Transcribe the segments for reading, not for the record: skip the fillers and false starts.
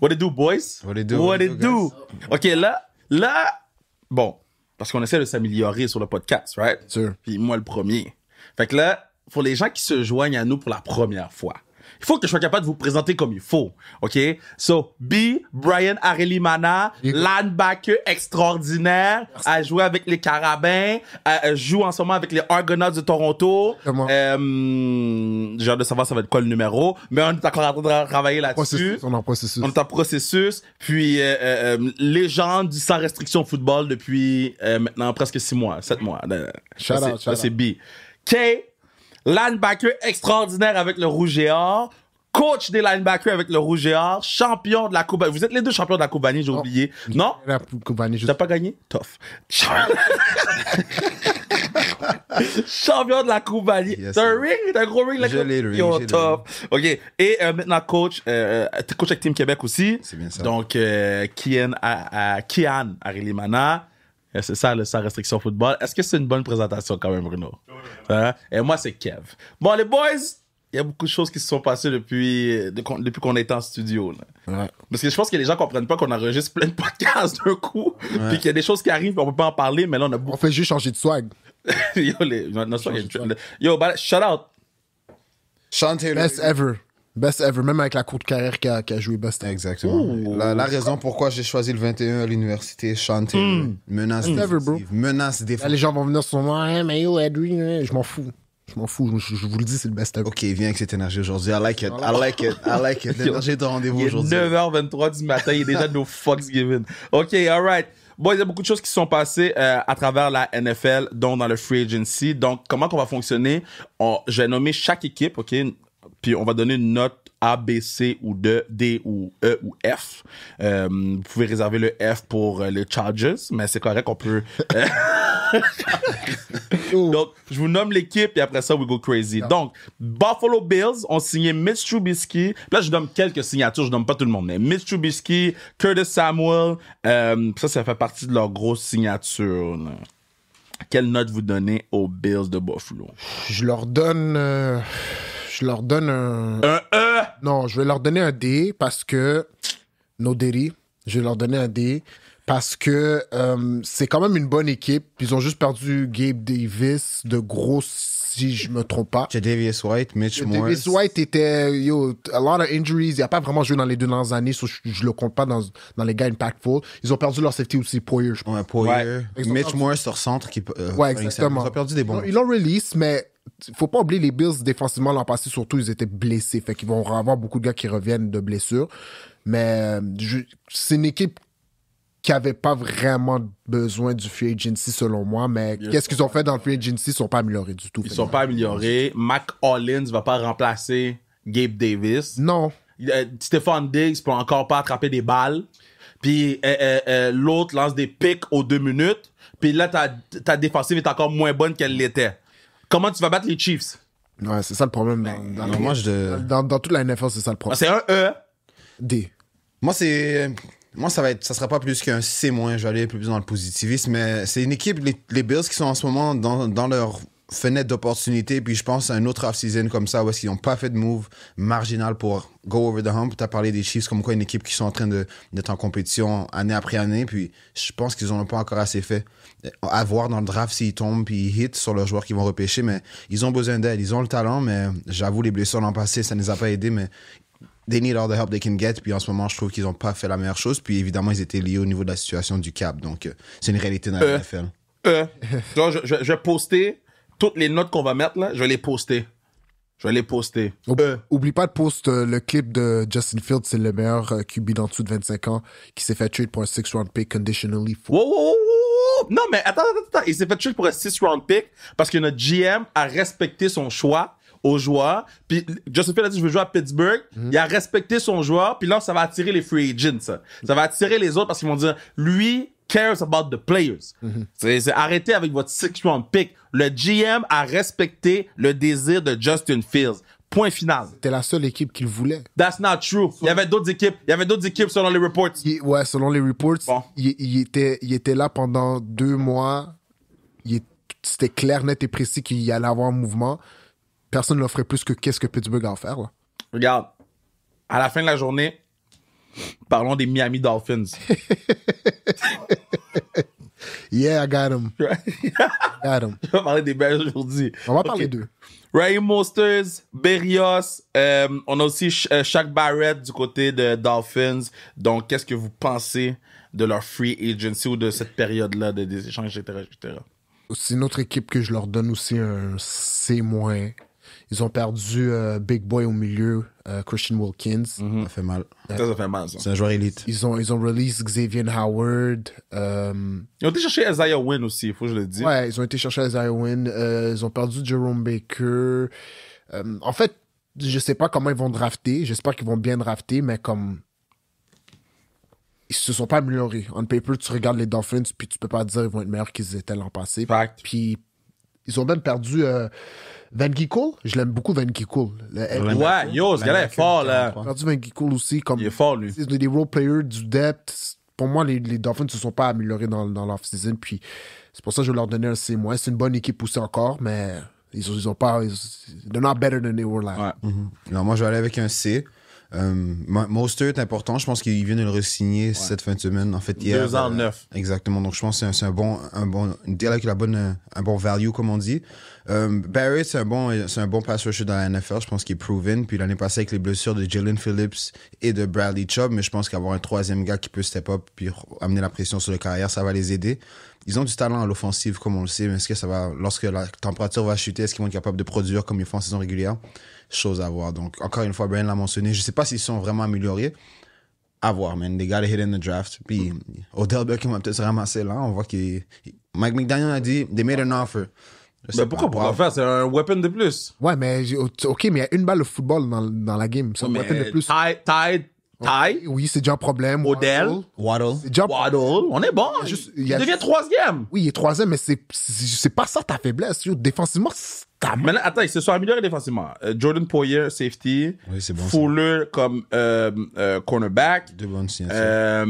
What it do, boys? What it do, What guys? it do? OK, là, bon, parce qu'on essaie de s'améliorer sur le podcast, right? Sûr. Puis moi, le premier. Fait que là, pour les gens qui se joignent à nous pour la première fois, il faut que je sois capable de vous présenter comme il faut, OK? So, B, Brian Arelimana, linebacker extraordinaire, a joué avec les Carabins, joue en ce moment avec les Argonauts de Toronto. Comment? J'ai hâte de savoir ça va être quoi le numéro, mais on est encore en train de travailler là-dessus. On est en processus. On est en processus. Puis, légende du sans restriction football depuis maintenant presque 6 mois, 7 mois. Shout out. Ça, c'est B. K, linebacker extraordinaire avec le Rouge et Or, coach des linebackers avec le Rouge et Or, champion de la Coupe. Vous êtes les deux champions de la Coupe Vanille, j'ai oublié. Non? La compagnie, T'as pas gagné? Tough. Champion de la Coupe Vanille. Yes, T'as un sir. ring? T'as un gros ring? Je l'ai, le ring, Yo, j'ai le tough. OK. Et maintenant, coach. T'es coach avec Team Québec aussi. C'est bien ça. Donc, Kian Arelimana. C'est ça, le sans restriction football. Est-ce que c'est une bonne présentation quand même, Bruno? Hein? Et moi, c'est Kev. Bon, les boys, il y a beaucoup de choses qui se sont passées depuis qu'on est en studio. Là. Ouais. Parce que je pense que les gens comprennent pas qu'on enregistre plein de podcasts d'un coup, puis qu'il y a des choses qui arrivent, puis on peut pas en parler, mais là, on a On beaucoup... fait juste changer de swag. Yo, shout out. Sean Taylor. Best ever. Best ever. Même avec la courte carrière qui a joué best ever. Exactement. La raison pourquoi j'ai choisi le 21 à l'université, Sean Taylor. Menace Ever, bro. défensive. Menace Là, défensive. les gens vont venir sur moi. Hey, mais yo, Edwin, je m'en fous. Je m'en fous. Je vous le dis, c'est le best ever. Ok, viens avec cette énergie aujourd'hui. I like it. I like it. I like it. L'énergie de rendez-vous Il est aujourd'hui. 9h23 du matin, il est déjà no fucks given. OK, alright. Bon, il y a beaucoup de choses qui se sont passées à travers la NFL, dont dans le free agency. Donc, comment qu'on va fonctionner? Je vais nommer chaque équipe, OK? Puis on va donner une note A, B, C ou D ou E ou F. Vous pouvez réserver le F pour les Chargers, mais c'est correct, on peut... Donc, je vous nomme l'équipe et après ça, we go crazy. Donc, Buffalo Bills ont signé Mitch Trubisky. Là, je nomme quelques signatures, je nomme pas tout le monde, mais Mitch Trubisky, Curtis Samuel, ça fait partie de leur grosse signature. Là. Quelle note vous donnez aux Bills de Buffalo? Je leur donne un... Un E! Non, je vais leur donner un D parce que... No Diddy. Je vais leur donner un D parce que c'est quand même une bonne équipe. Ils ont juste perdu Gabe Davis de gros, si je me trompe pas. Davis White, Mitch Morse. Davis White était, a lot of injuries. Il n'a pas vraiment joué dans les 2 dernières années, so je le compte pas dans les gars impactful. Ils ont perdu leur safety aussi, Poyer, je pense. Ouais, Poyer. Ouais. Mitch Morse sur centre. Ouais, exactement. Ils ont perdu des bons. Ils l'ont release, mais faut pas oublier les Bills défensivement l'an passé, surtout, ils étaient blessés. Fait qu'ils vont avoir beaucoup de gars qui reviennent de blessures. Mais c'est une équipe qui avait pas vraiment besoin du free agency, selon moi. Mais qu'est-ce qu'ils ont fait dans le free agency? Ils sont pas améliorés du tout. Ils sont pas améliorés. Mac Hollins va pas remplacer Gabe Davis. Non. Stephon Diggs peut encore pas attraper des balles. Puis l'autre lance des pics aux 2 minutes. Puis là, ta défensive est encore moins bonne qu'elle l'était. Comment tu vas battre les Chiefs? Ouais, c'est ça le problème. Dans toute la NFL, c'est ça le problème. C'est un E. D. Moi, ça sera pas plus qu'un C-. Je vais aller un peu plus dans le positivisme, mais c'est une équipe, les Bills, qui sont en ce moment dans leur fenêtre d'opportunité, puis je pense à un autre off-season comme ça, où est-ce qu'ils n'ont pas fait de move marginal pour go over the hump. Tu as parlé des Chiefs, comme quoi une équipe qui sont en train d'être en compétition année après année, puis je pense qu'ils n'en ont pas encore assez fait. À voir dans le draft s'ils tombent, puis ils hit sur leurs joueurs qu'ils vont repêcher, mais ils ont besoin d'aide. Ils ont le talent, mais j'avoue, les blessures l'an passé, ça ne les a pas aidés, mais they need all the help they can get. Puis en ce moment, je trouve qu'ils n'ont pas fait la meilleure chose. Puis évidemment, ils étaient liés au niveau de la situation du cap. Donc, c'est une réalité dans la NFL. Donc, je vais poster toutes les notes qu'on va mettre là. Je vais les poster. Oublie pas de poster le clip de Justin Fields, c'est le meilleur QB d'en dessous de 25 ans qui s'est fait trade pour un 6th-round pick conditionally. Wow. Non, mais attends. Il s'est fait trade pour un 6th-round pick parce que notre GM a respecté son choix aux joueurs. Puis Justin Fields a dit, je veux jouer à Pittsburgh. Il a respecté son joueur. Puis là, ça va attirer les free agents. Ça va attirer les autres parce qu'ils vont dire, lui cares about the players. C'est arrêtez avec votre 6th-round pick. Le GM a respecté le désir de Justin Fields. Point final. C'était la seule équipe qu'il voulait. That's not true. Il y avait d'autres équipes selon les reports. Ouais, selon les reports, Bon. il était là pendant 2 mois. C'était clair, net et précis qu'il allait avoir un mouvement. Personne ne l'offrait plus que qu'est-ce que Pittsburgh a à faire. Là. Regarde, à la fin de la journée, Parlons des Miami Dolphins. Yeah, I got him. Got him. On va parler des Bears aujourd'hui. On va parler d'eux. Raheem Mostert, Berrios, on a aussi Shaq Barrett du côté de Dolphins. Donc, qu'est-ce que vous pensez de leur free agency ou de cette période-là des échanges, etc. C'est une autre équipe que je leur donne aussi un C-. Ils ont perdu Big Boy au milieu, Christian Wilkins. Ça fait mal. Ça fait mal, ça. C'est un joueur élite. Ils ont release Xavier Howard. Ils ont été chercher Isaiah Wynn aussi, il faut que je le dise. Ouais, ils ont été chercher Isaiah Wynn. Ils ont perdu Jerome Baker. En fait, je sais pas comment ils vont drafter. J'espère qu'ils vont bien drafter, mais comme... Ils se sont pas améliorés. On paper, tu regardes les Dolphins, puis tu peux pas dire qu'ils vont être meilleurs qu'ils étaient l'an passé. Fact. Puis ils ont même perdu Van Ginkel. Je l'aime beaucoup, Van Ginkel. Ouais, yo, ce gars-là est fort, là. Ils ont perdu Van Ginkel aussi. Comme, Il est fort, lui. c'est des role players, du depth. Pour moi, les Dolphins ne se sont pas améliorés dans l'off-season. Puis c'est pour ça que je vais leur donner un C-. C'est une bonne équipe aussi encore, mais ils ont pas... They're not better than they were last. Ouais. Non, moi, je vais aller avec un C. Mostert est important. Je pense qu'il vient de le re-signer cette fin de semaine. En fait, hier. 2 ans, 9. Exactement. Donc, je pense que c'est un bon deal avec un bon value, comme on dit. Barrett, c'est un bon pass rusher dans la NFL. Je pense qu'il est proven. Puis l'année passée, avec les blessures de Jalen Phillips et de Bradley Chubb, mais je pense qu'avoir un troisième gars qui peut step up puis amener la pression sur le carrière, ça va les aider. Ils ont du talent à l'offensive, comme on le sait, mais est-ce que ça va, lorsque la température va chuter, est-ce qu'ils vont être capables de produire comme ils font en saison régulière? Chose à voir. Donc, encore une fois, Brian l'a mentionné. Je sais pas s'ils sont vraiment améliorés. À voir, man. They gotta hit in the draft. Puis, Odell Beckham va peut-être se ramasser là. On voit Mike McDaniel a dit, they made an offer. Mais pourquoi faire? C'est un weapon de plus. Ouais, mais OK, mais il y a une balle de football dans la game. C'est un weapon de plus. Ty, Oui, c'est déjà un problème. Odell, Waddle. C'est déjà Waddle, on est bon. il Il devient troisième. Oui, il est troisième, mais c'est pas ça ta faiblesse. Yo. Défensivement, c'est ta main. Maintenant, attends, ils se sont améliorés défensivement. Jordan Poyer, safety. Oui, c'est bon, Fuller comme cornerback. Deux bonnes signatures.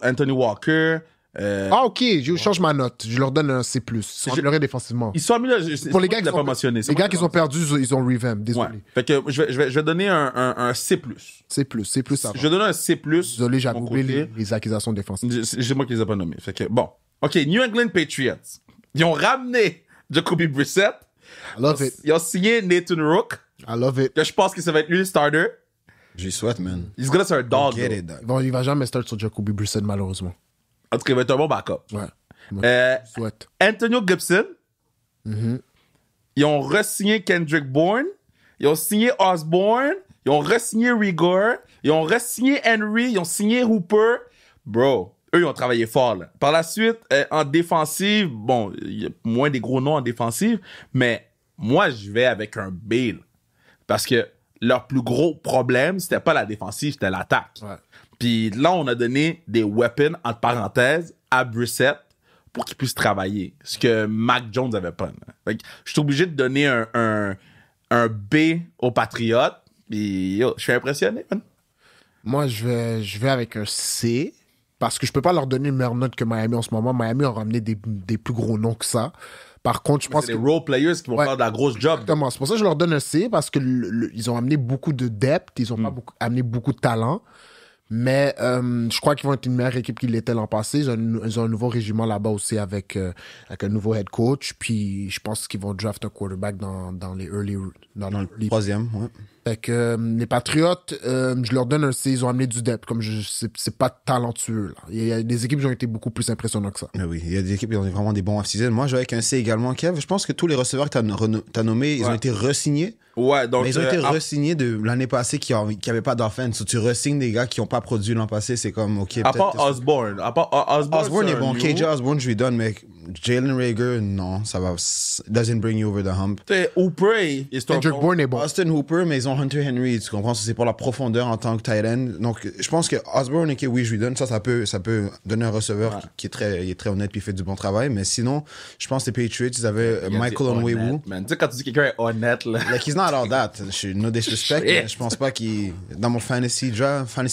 Anthony Walker. OK, je change ma note. Je leur donne un C+. Ils sont améliorés défensivement. Ils sont améliorés. Pour les gars qui pas mentionné. les gars qui ont perdu, ils ont revamp. Désolé. Ouais. Fait que je vais donner un C+. C+, ça va. Je vais donner un C+. Désolé, j'avais de mon oublié côté. les accusations défensives. C'est moi qui les ai pas nommés. Fait que, bon. OK, New England Patriots. Ils ont ramené Jacoby Brissett. I love it. Ils ont signé Nathan Rook. I love it. Que je pense que ça va être lui le starter. J'y souhaite, man. He's gonna start dog. Get though. it, dog. Bon, il va jamais start sur Jacoby Brissett, malheureusement. En tout cas, il va être un bon backup. Ouais. Souhaite. Antonio Gibson. Mm-hmm. Ils ont re-signé Kendrick Bourne. Ils ont signé Osborne. Ils ont re-signé Rigor. Ils ont re-signé Henry. Ils ont signé Hooper. Bro, eux, ils ont travaillé fort. Là. Par la suite, en défensive, bon, il y a moins des gros noms en défensive, mais moi, je vais avec un B. Là. Parce que leur plus gros problème, c'était pas la défensive, c'était l'attaque. Ouais. Puis là, on a donné des weapons, entre parenthèses, à Brissett pour qu'il puisse travailler. Ce que Mac Jones avait pas. Fait que je suis obligé de donner un B aux Patriotes. Puis yo, je suis impressionné, man. Moi, je vais avec un C. Parce que je peux pas leur donner une meilleure note que Miami en ce moment. Miami a ramené des plus gros noms que ça. Par contre, je pense C'est que... des role players qui vont faire de la grosse job. Exactement. C'est pour ça que je leur donne un C, parce que ils ont amené beaucoup de depth, ils ont pas amené beaucoup de talent. Mais je crois qu'ils vont être une meilleure équipe qu'ils l'étaient l'an passé. Ils ont un nouveau régiment là-bas aussi avec un nouveau head coach. Puis je pense qu'ils vont draft un quarterback dans les early... Dans les... Troisième, ouais. Fait que les Patriotes, je leur donne un C. Ils ont amené du depth. Comme c'est pas talentueux. Là. Il y a des équipes qui ont été beaucoup plus impressionnantes que ça. Mais oui, il y a des équipes qui ont vraiment des bons off-season. Moi, je vais avec un C également. Kev, je pense que tous les receveurs que t'as nommés, ils ont été re-signés. Ouais, donc... Mais ils ont été re-signés de l'année passée qui n'avaient pas d'offense. Tu re-signes des gars qui n'ont pas produit l'an passé, c'est comme, OK, à peut-être... part Osborne. Osborne est bon. new. KJ Osborne, je lui donne, mais Jalen Reagor, non, ça va... Doesn't bring you over the hump. T'sais, Hooper, il Kendrick Bourne est bon. Austin Hooper, mais ils ont Hunter Henry, tu comprends? C'est pour la profondeur en tant que tight end. Donc, je pense que Osborne, OK, oui, je lui donne. Ça peut donner un receveur qui est très honnête puis fait du bon travail. Mais sinon, je pense que les Patriots, ils avaient Michael Onwenu. Tu sais, quand tu dis quelqu'un est honnête, là... Like, he's not all that. No disrespect, mais je pense pas qu'il... Dans mon fantasy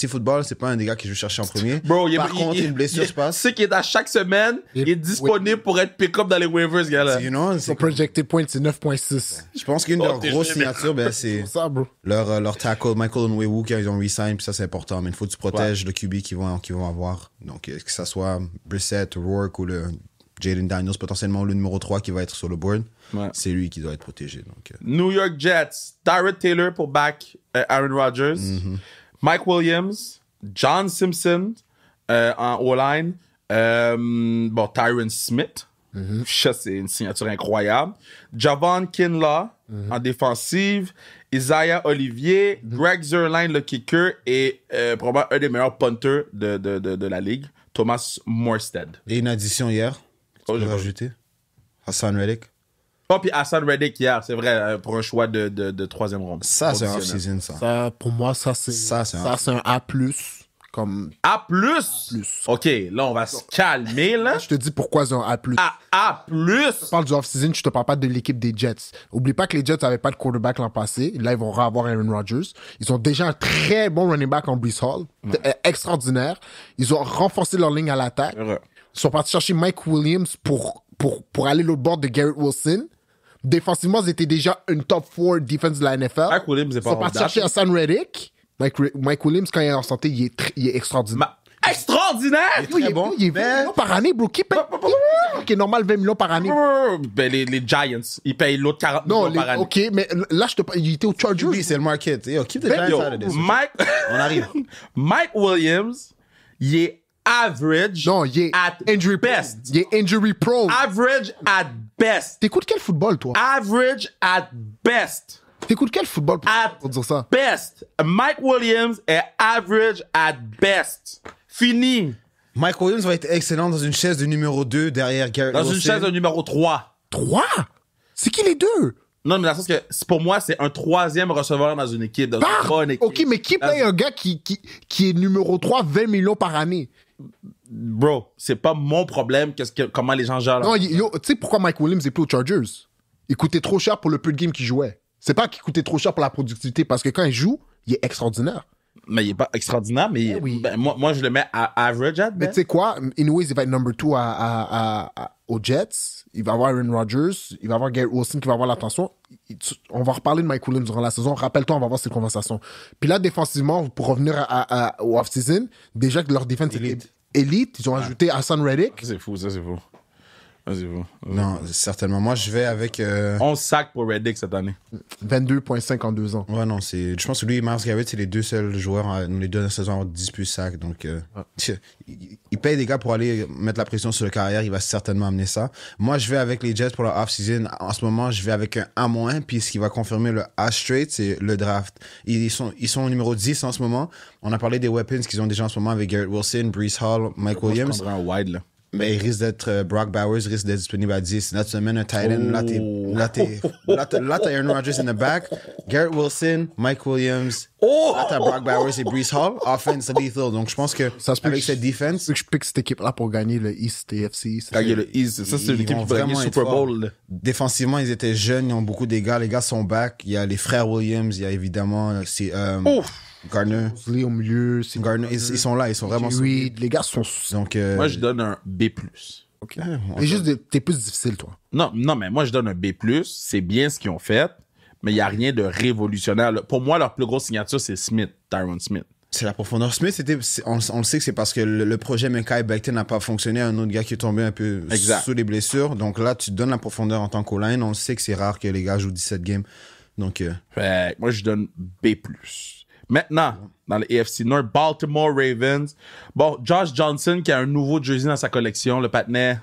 football, c'est pas un des gars que je vais chercher en premier. Bro, Par contre, une blessure se passe. Tu sais qu'il est à chaque semaine, il est disponible pour être pick-up dans les waivers, ce gars-là. You know, Son projected point, c'est 9.6. je pense qu'une de leurs t'es grosses gêné. signatures, ben, c'est C'est ça, bro. leur tackle, Michael Onwenu, qu'ils ont re-sign, puis ça, c'est important. Mais il faut que tu protèges le QB qu'ils vont avoir. Donc, que ça soit Brissett, Rourke ou le Jaden Daniels, potentiellement le numéro 3 qui va être sur le board. Ouais. C'est lui qui doit être protégé. Donc, New York Jets, Tyrod Taylor pour back Aaron Rodgers, Mike Williams, John Simpson en O-line, Tyron Smith, ça c'est une signature incroyable, Javon Kinlaw en défensive, Isaiah Olivier, Greg Zuerlein le kicker et probablement un des meilleurs punters de la ligue, Thomas Morstead. et une addition hier, Oh, tu j'ai peux pas rajouter Hassan Reddick. Oh, puis Hassan Reddick hier, c'est vrai, pour un choix de troisième ronde. Ça, c'est un Conditionnel. off-season, ça. Ça, pour moi, ça, c'est c'est un A+. Comme, A+. Plus. OK, là, on va se calmer, là. je te dis pourquoi c'est un A+. A+. Je parle du off-season, je te parle pas de l'équipe des Jets. Oublie pas que les Jets n'avaient pas de quarterback l'an passé. Là, ils vont avoir Aaron Rodgers. Ils ont déjà un très bon running back en Breece Hall. Extraordinaire. Ils ont renforcé leur ligne à l'attaque. Heureux. Ils sont partis chercher Mike Williams pour aller l'autre bord de Garrett Wilson. Défensivement, ils étaient déjà une top 4 defense de la NFL. Mike Williams est Ils pas sont en partis date. chercher Hassan Reddick. Mike Williams, quand il est en santé, il est extraordinaire. Extraordinaire! Oui, très bon, il est 20 millions par année, bro. Qui paye? Ok, normal, 20 millions par année. Ben, les Giants, ils payent l'autre 40 Non, millions par année. ok, mais là, je te parle, il était au Chargers. Oui, c'est le market. Yo, keep the Ben, Giants Yo, out of this. Mike, On arrive. Mike Williams, il est average Non, il est at injury best. Il est injury prone. Average at best. T'écoutes quel football, toi? Average at best. T'écoutes quel football At pour dire ça? best. Mike Williams est average at best. Fini. Mike Williams va être excellent dans une chaise de numéro 2 derrière Garrett Dans Wilson. une chaise de numéro 3. 3? C'est qui les deux? Non, mais dans le sens que pour moi, c'est un troisième receveur dans une équipe, dans une Par! bonne équipe. Ok, mais qui paye un gars qui est numéro 3, 20 millions par année? Bro, c'est pas mon problème comment les gens gèrent. Non, tu sais pourquoi Mike Williams est plus aux Chargers? Il coûtait trop cher pour le peu de game qu'il jouait. C'est pas qu'il coûtait trop cher pour la productivité, parce que quand il joue, il est extraordinaire. Mais il est pas extraordinaire, mais oui. ben, moi, je le mets à average at Mais tu best. sais quoi? Anyways, il va être number 2 aux Jets. Il va avoir Aaron Rodgers. Il va avoir Garrett Wilson qui va avoir l'attention. On va reparler de Mike Williams durant la saison. Rappelle-toi, on va avoir cette conversation. Puis là, défensivement, pour revenir au off-season, déjà que leur défense était élite. Ils ont ajouté Hassan Reddick. C'est fou, ça, c'est fou. Ça, c'est fou. Non, certainement. Moi, je vais avec... 11 sacs pour Reddick cette année. 22,5 en 2 ans. Ouais, non, je pense que lui et Miles Garrett, c'est les deux seuls joueurs dans les 2 saisons à avoir 10 plus sacs. Donc, il paye des gars pour aller mettre la pression sur le carrière. Il va certainement amener ça. Moi, je vais avec les Jets pour leur off-season. En ce moment, je vais avec un A-. Puis, ce qui va confirmer le A straight, c'est le draft. Ils sont au numéro 10 en ce moment. On a parlé des weapons qu'ils ont déjà en ce moment avec Garrett Wilson, Breece Hall, Mike Moi, je Williams. prendrais un wide, là. Mais il risque d'être Brock Bowers risque d'être disponible à 10. Là, tu amènes un tight end. Oh. Là, t'as Aaron Rodgers in the back. Garrett Wilson, Mike Williams. Oh! Là, t'as Brock Bowers et Breece Hall. Offense lethal. Donc, je pense que Ça se peut avec que cette defense, C'est que je pique cette équipe-là pour gagner le East et FC. Gagner le East. Ça, c'est ils l'équipe vont qui va gagner vraiment le être Super forts. Bowl. là. Défensivement, ils étaient jeunes. Ils ont beaucoup de gars. Les gars sont back. Il y a les frères Williams. Il y a évidemment Gardner. Mosley au milieu. C'est Gardner. Ils sont là. Ils sont vraiment Reed. Les gars sont... Donc, Moi, je donne un B+. C'est juste t'es plus difficile, toi. Non, mais moi, je donne un B+. C'est bien ce qu'ils ont fait, mais il n'y a rien de révolutionnaire. Pour moi, leur plus grosse signature, c'est Tyron Smith. c'est la profondeur. Smith, on le sait que c'est parce que le projet Mekhi Becton n'a pas fonctionné. Un autre gars qui est tombé un peu Exact. sous les blessures. Donc là, tu te donnes la profondeur en tant qu'O-line. On le sait que c'est rare que les gars jouent 17 games. Donc, Fait que moi, je donne B+. Maintenant, dans le AFC North, Baltimore Ravens. Bon, Josh Johnson, qui a un nouveau jersey dans sa collection, le patinet,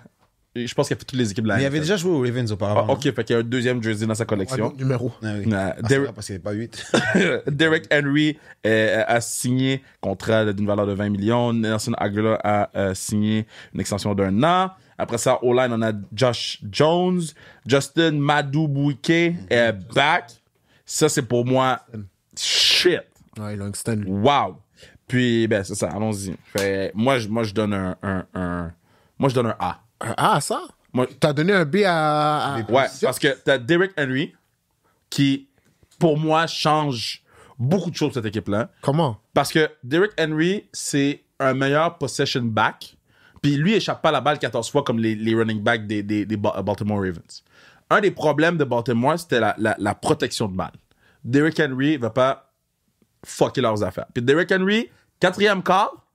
je pense qu'il a fait toutes les équipes de la mais il avait NFL. déjà joué aux Ravens auparavant. Ah, OK, fait qu'il y a un deuxième jersey dans sa collection. Numéro. Ah oui. Derek- C'est vrai, parce qu'il n'y avait pas 8. Derek Henry a signé contrat d'une valeur de 20 millions. Nelson Aguilar a signé une extension d'1 an. Après ça, au line, on a Josh Jones. Justin Madubuike est back. Ça, c'est pour moi shit. Ouais, Langston. Wow. Puis, ben, c'est ça, allons-y. Fait, moi, je donne moi, je donne un A. Ah, ça? Moi- T'as donné un B à... Ouais, parce que t'as Derek Henry qui, pour moi, change beaucoup de choses pour cette équipe-là. Comment? Parce que Derek Henry, c'est un meilleur possession back. Puis lui, il échappe pas la balle 14 fois comme les running backs des Baltimore Ravens. Un des problèmes de Baltimore, c'était la protection de balle. Derrick Henry va pas fucker leurs affaires. Puis Derrick Henry, 4e quart,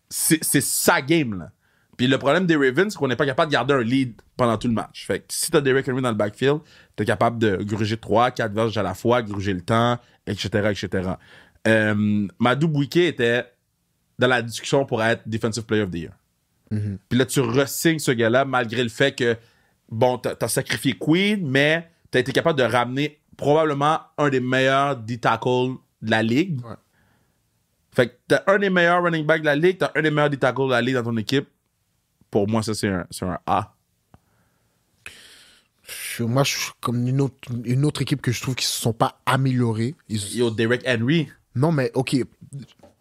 c'est sa game, là. Puis le problème des Ravens, c'est qu'on n'est pas capable de garder un lead pendant tout le match. Fait que si t'as Derrick Henry dans le backfield, t'es capable de gruger 3-4 verges à la fois, gruger le temps, etc., etc. Madou Bouiké était dans la discussion pour être Defensive Player of the Year. Mm-hmm. Puis là, tu re-signes ce gars-là, malgré le fait que, bon, t'as sacrifié Queen, mais t'as été capable de ramener probablement un des meilleurs D-tackles de la ligue. Ouais. Fait que t'as un des meilleurs running backs de la ligue, t'as un des meilleurs D-tackles de la ligue dans ton équipe. Pour moi, ça, c'est un A. Moi, je suis comme une autre équipe que je trouve qu'ils ne se sont pas améliorés. Yo, Derrick Henry. Non, mais OK,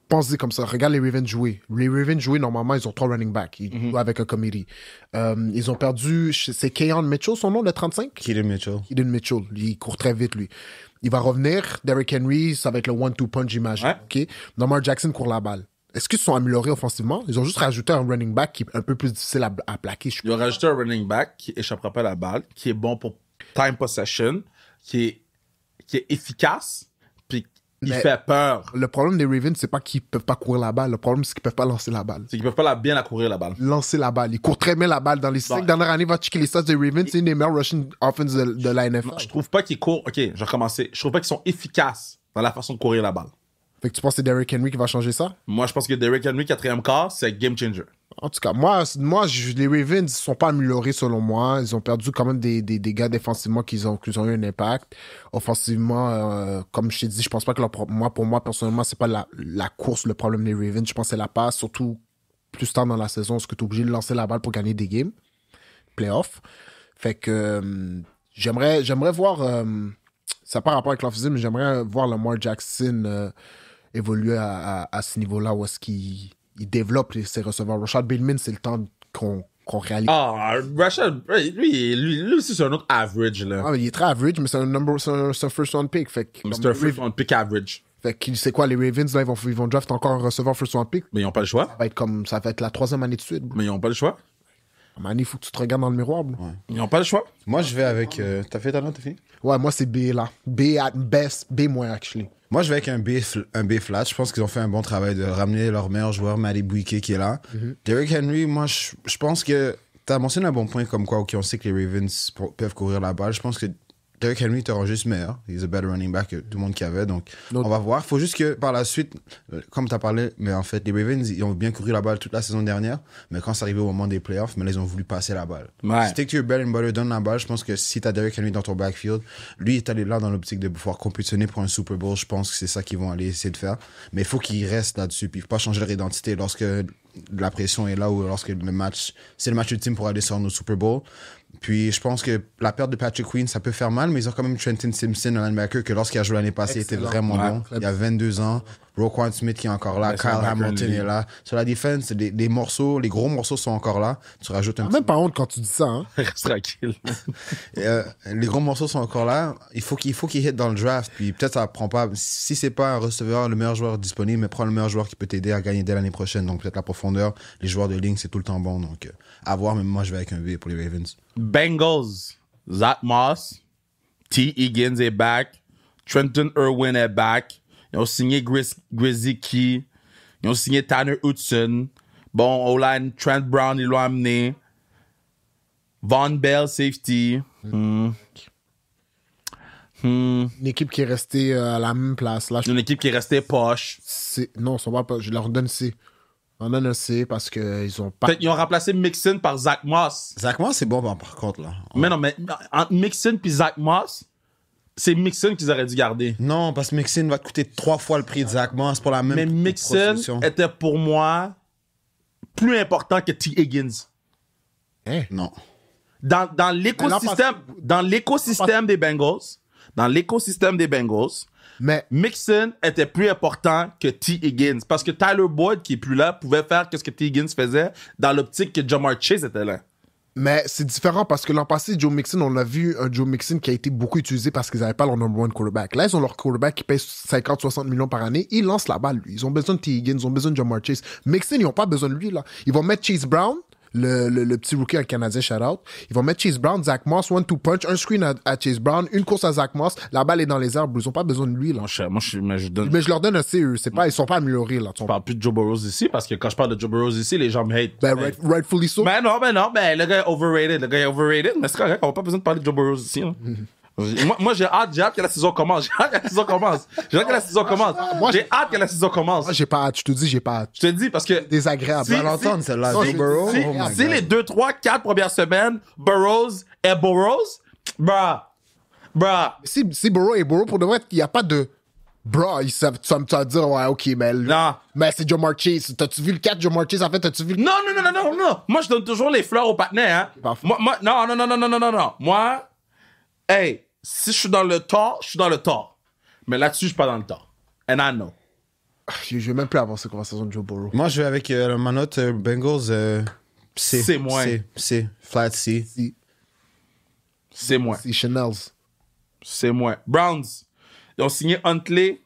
pensez comme ça. Regarde les Ravens jouer. Les Ravens jouer, normalement, ils ont 3 running backs. Ils jouent avec un committee. Ils ont perdu, c'est Keyon Mitchell, son nom, le 35? Keaton Mitchell. Keaton Mitchell. Il court très vite, lui. Il va revenir. Derrick Henry, ça va être le 1-2 punch, j'imagine. Ouais. OK? Lamar Jackson court la balle. Est-ce qu'ils se sont améliorés offensivement? Ils ont juste rajouté un running back qui est un peu plus difficile à plaquer. Ils ont rajouté un running back qui échappera pas à la balle, qui est bon pour time possession, qui est efficace, puis il fait peur. Le problème des Ravens, c'est pas qu'ils peuvent pas courir la balle. Le problème, c'est qu'ils peuvent pas lancer la balle. C'est qu'ils peuvent pas bien la courir, la balle. Lancer la balle. Ils courent très bien la balle. Dans les 5 dernières années, va checker les stats des Ravens. C'est une des meilleures rushing offense de la NFL. Je trouve pas qu'ils courent... OK, je vais recommencer. Je trouve pas qu'ils sont efficaces dans la façon de courir la balle. Fait que tu penses que c'est Derrick Henry qui va changer ça? Moi, je pense que Derrick Henry, 4e quart, c'est game changer. En tout cas, moi les Ravens ne sont pas améliorés selon moi. Ils ont perdu quand même des gars défensivement qui ont eu un impact. Offensivement, comme je t'ai dit, je pense pas que pour moi, personnellement, c'est pas la course le problème des Ravens. Je pense que c'est la passe, surtout plus tard dans la saison, parce que tu es obligé de lancer la balle pour gagner des games. Playoff. Fait que j'aimerais voir... ça n'a pas rapport avec l'offensive, mais j'aimerais voir Lamar Jackson évoluer à ce niveau-là où est-ce qu'il développe ses receveurs. Rashad Bateman, c'est le temps qu'on réalise. Ah, Rashad, lui aussi, c'est un autre average, là. Ah, mais il est très average, mais c'est un first round pick. Fait que, C'est un first round pick average. fait que c'est quoi, les Ravens, là, ils vont draft encore un receveur first round pick. Mais ils n'ont pas le choix. Ça va être la 3e année de suite. Bro. Mais ils n'ont pas le choix. Man, il faut que tu te regardes dans le miroir, bro. Ouais. Ils n'ont pas le choix. Moi, je vais avec... T'as fait ta note, t'as fini? Ouais, moi, c'est B, là. B at best, B moins, actually. Moi, je vais avec un B flat. Je pense qu'ils ont fait un bon travail de ramener leur meilleur joueur, Matty Bouiké, qui est là. Derrick Henry, moi, je pense que t'as mentionné un bon point comme quoi, OK, on sait que les Ravens peuvent courir la balle. Je pense que Derrick Henry t'aura juste meilleur. He's a better running back que tout le monde qu'il avait. Donc, on va voir. Faut juste que par la suite, comme t'as parlé, mais en fait, les Ravens, ils ont bien couru la balle toute la saison dernière. Mais quand c'est arrivé au moment des playoffs, mais là, ils ont voulu passer la balle. Ouais. Stick to your bread and butter, donne la balle. Je pense que si t'as Derrick Henry dans ton backfield, lui, il est allé là dans l'optique de pouvoir compétitionner pour un Super Bowl. Je pense que c'est ça qu'ils vont aller essayer de faire. Mais il faut qu'ils restent là-dessus. Puis il faut pas changer leur identité lorsque la pression est là ou lorsque c'est le match ultime pour aller sur nos Super Bowl. Puis je pense que la perte de Patrick Queen, ça peut faire mal, mais ils ont quand même Trenton Simpson, un linebacker, que lorsqu'il a joué l'année passée, il était vraiment bon. Il a 22 ans. Roquan Smith qui est encore là. Kyle Hamilton est là. Sur la défense, les morceaux, les gros morceaux sont encore là. Tu rajoutes un petit... Même pas honte quand tu dis ça, hein. Reste tranquille. les gros morceaux sont encore là. Il faut qu'il hit dans le draft. Puis peut-être ça prend pas... Si c'est pas un receveur, le meilleur joueur disponible, mais prends le meilleur joueur qui peut t'aider à gagner dès l'année prochaine. Donc peut-être la profondeur. Les joueurs de ligne, c'est tout le temps bon. Donc à voir, mais moi je vais avec un B pour les Ravens. Bengals. Zach Moss. T. Higgins est back. Trenton Irwin est back. Ils ont signé Grizzy Key. Ils ont signé Tanner Hudson. Bon, O-line, Trent Brown, ils l'ont amené. Von Bell, safety. Une équipe qui est restée à la même place. Là, Une équipe qui est restée poche. Non, ils sont pas. Je leur donne C. On donne un C parce qu'ils ont pas. Peut-être qu'ils ont remplacé Mixon par Zach Moss. Zach Moss, c'est bon par contre, là. Mais non, mais entre Mixon et Zach Moss, c'est Mixon qu'ils auraient dû garder. Non, parce que Mixon va te coûter 3 fois le prix de Zach Moss pour la même Mais Mixon production. était pour moi plus important que T. Higgins. Hein? Non. Dans l'écosystème des Bengals, Mais Mixon était plus important que T. Higgins. Parce que Tyler Boyd, qui est plus là, pouvait faire ce que T. Higgins faisait dans l'optique que Jamar Chase était là. Mais c'est différent parce que l'an passé, Joe Mixon, on a vu un Joe Mixon qui a été beaucoup utilisé parce qu'ils n'avaient pas leur number one quarterback. Là, ils ont leur quarterback qui paye 50-60 millions par année. Ils lancent la balle, lui. Ils ont besoin de T. Higgins, ils ont besoin de Jamar Chase. Mixon, ils n'ont pas besoin de lui, là. Ils vont mettre Chase Brown, le petit rookie canadien, shout-out. Ils vont mettre Chase Brown, Zach Moss, 1-2 punch, un screen à Chase Brown, une course à Zach Moss. La balle est dans les airs. Ils n'ont pas besoin de lui, là. Mais Je leur donne un CE. Ils sont pas améliorés, là. Je parle plus de Joe Burrow ici parce que quand je parle de Joe Burrow ici, les gens me hate. Ben, rightfully so. Ben non, le gars est overrated. Mais c'est correct, on n'a pas besoin de parler de Joe Burrow ici. Hein. Moi, j'ai hâte que la saison commence. J'ai hâte que la saison commence. J'ai hâte que la saison commence. Moi, j'ai pas hâte. Je te dis, j'ai pas hâte. Je te dis parce que. Désagréable. Tu vas l'entendre, celle-là. Non, Joe Burrow. si- Oh my Si God. les 2, 3, 4 premières semaines, Burrows, bruh. Si Burrow est Burrow, pour de vrai, il n'y a pas de. Bro, tu vas me dire, ouais, ok, mais. Non. Mais c'est Jamar Chase. T'as-tu vu le 4 Jamar Chase? En fait, t'as-tu vu le. Non. Moi, je donne toujours les fleurs aux partenaires, hein. Parfait. Non. Moi, hey, si je suis dans le tort, je suis dans le tort. Mais là-dessus, je suis pas dans le tort. And I know. Je vais même plus avoir cette conversation de Joe Burrow. Moi, je vais avec ma note Bengals C. C moins. C. Flat C. C'est moi. C'est Chanel's. C'est moi. Browns, ils ont signé Huntley,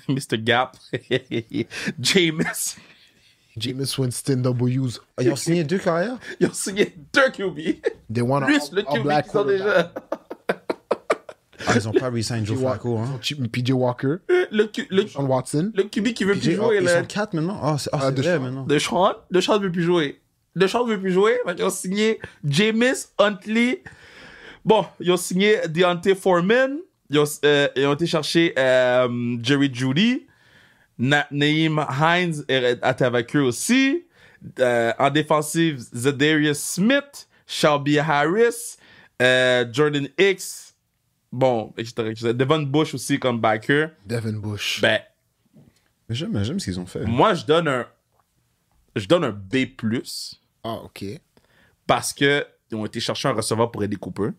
Mr. Gap, Jameis. Jameis Winston W's. Ils ont signé 2 carrières? Ils ont signé 2 QB. They want Plus le all QB black qu'ils ont déjà. Ah, ils ont pas re-sign Joe Flacco, hein. PJ Walker. Le Sean Watson. QB qui veut plus jouer, Ils là. sont 4 maintenant? Ah, c'est vrai Deshaun. maintenant. Deshaun veut plus jouer. Deshaun veut plus jouer. Fait qu'ils ont signé Jameis, Huntley. Bon, ils ont signé Deontay Foreman. Ils ont été chercher Jerry Jeudy. Naeem Hines est avec eux aussi. En défensive, Zadarius Smith, Shelby Harris, Jordan Hicks. Bon, etc. Devon Bush aussi comme backer. Devin Bush. Ben, Mais j'aime ce qu'ils ont fait. moi, je donne un B+, Ah, ok. parce que ils ont été chercher un receveur pour aider Cooper.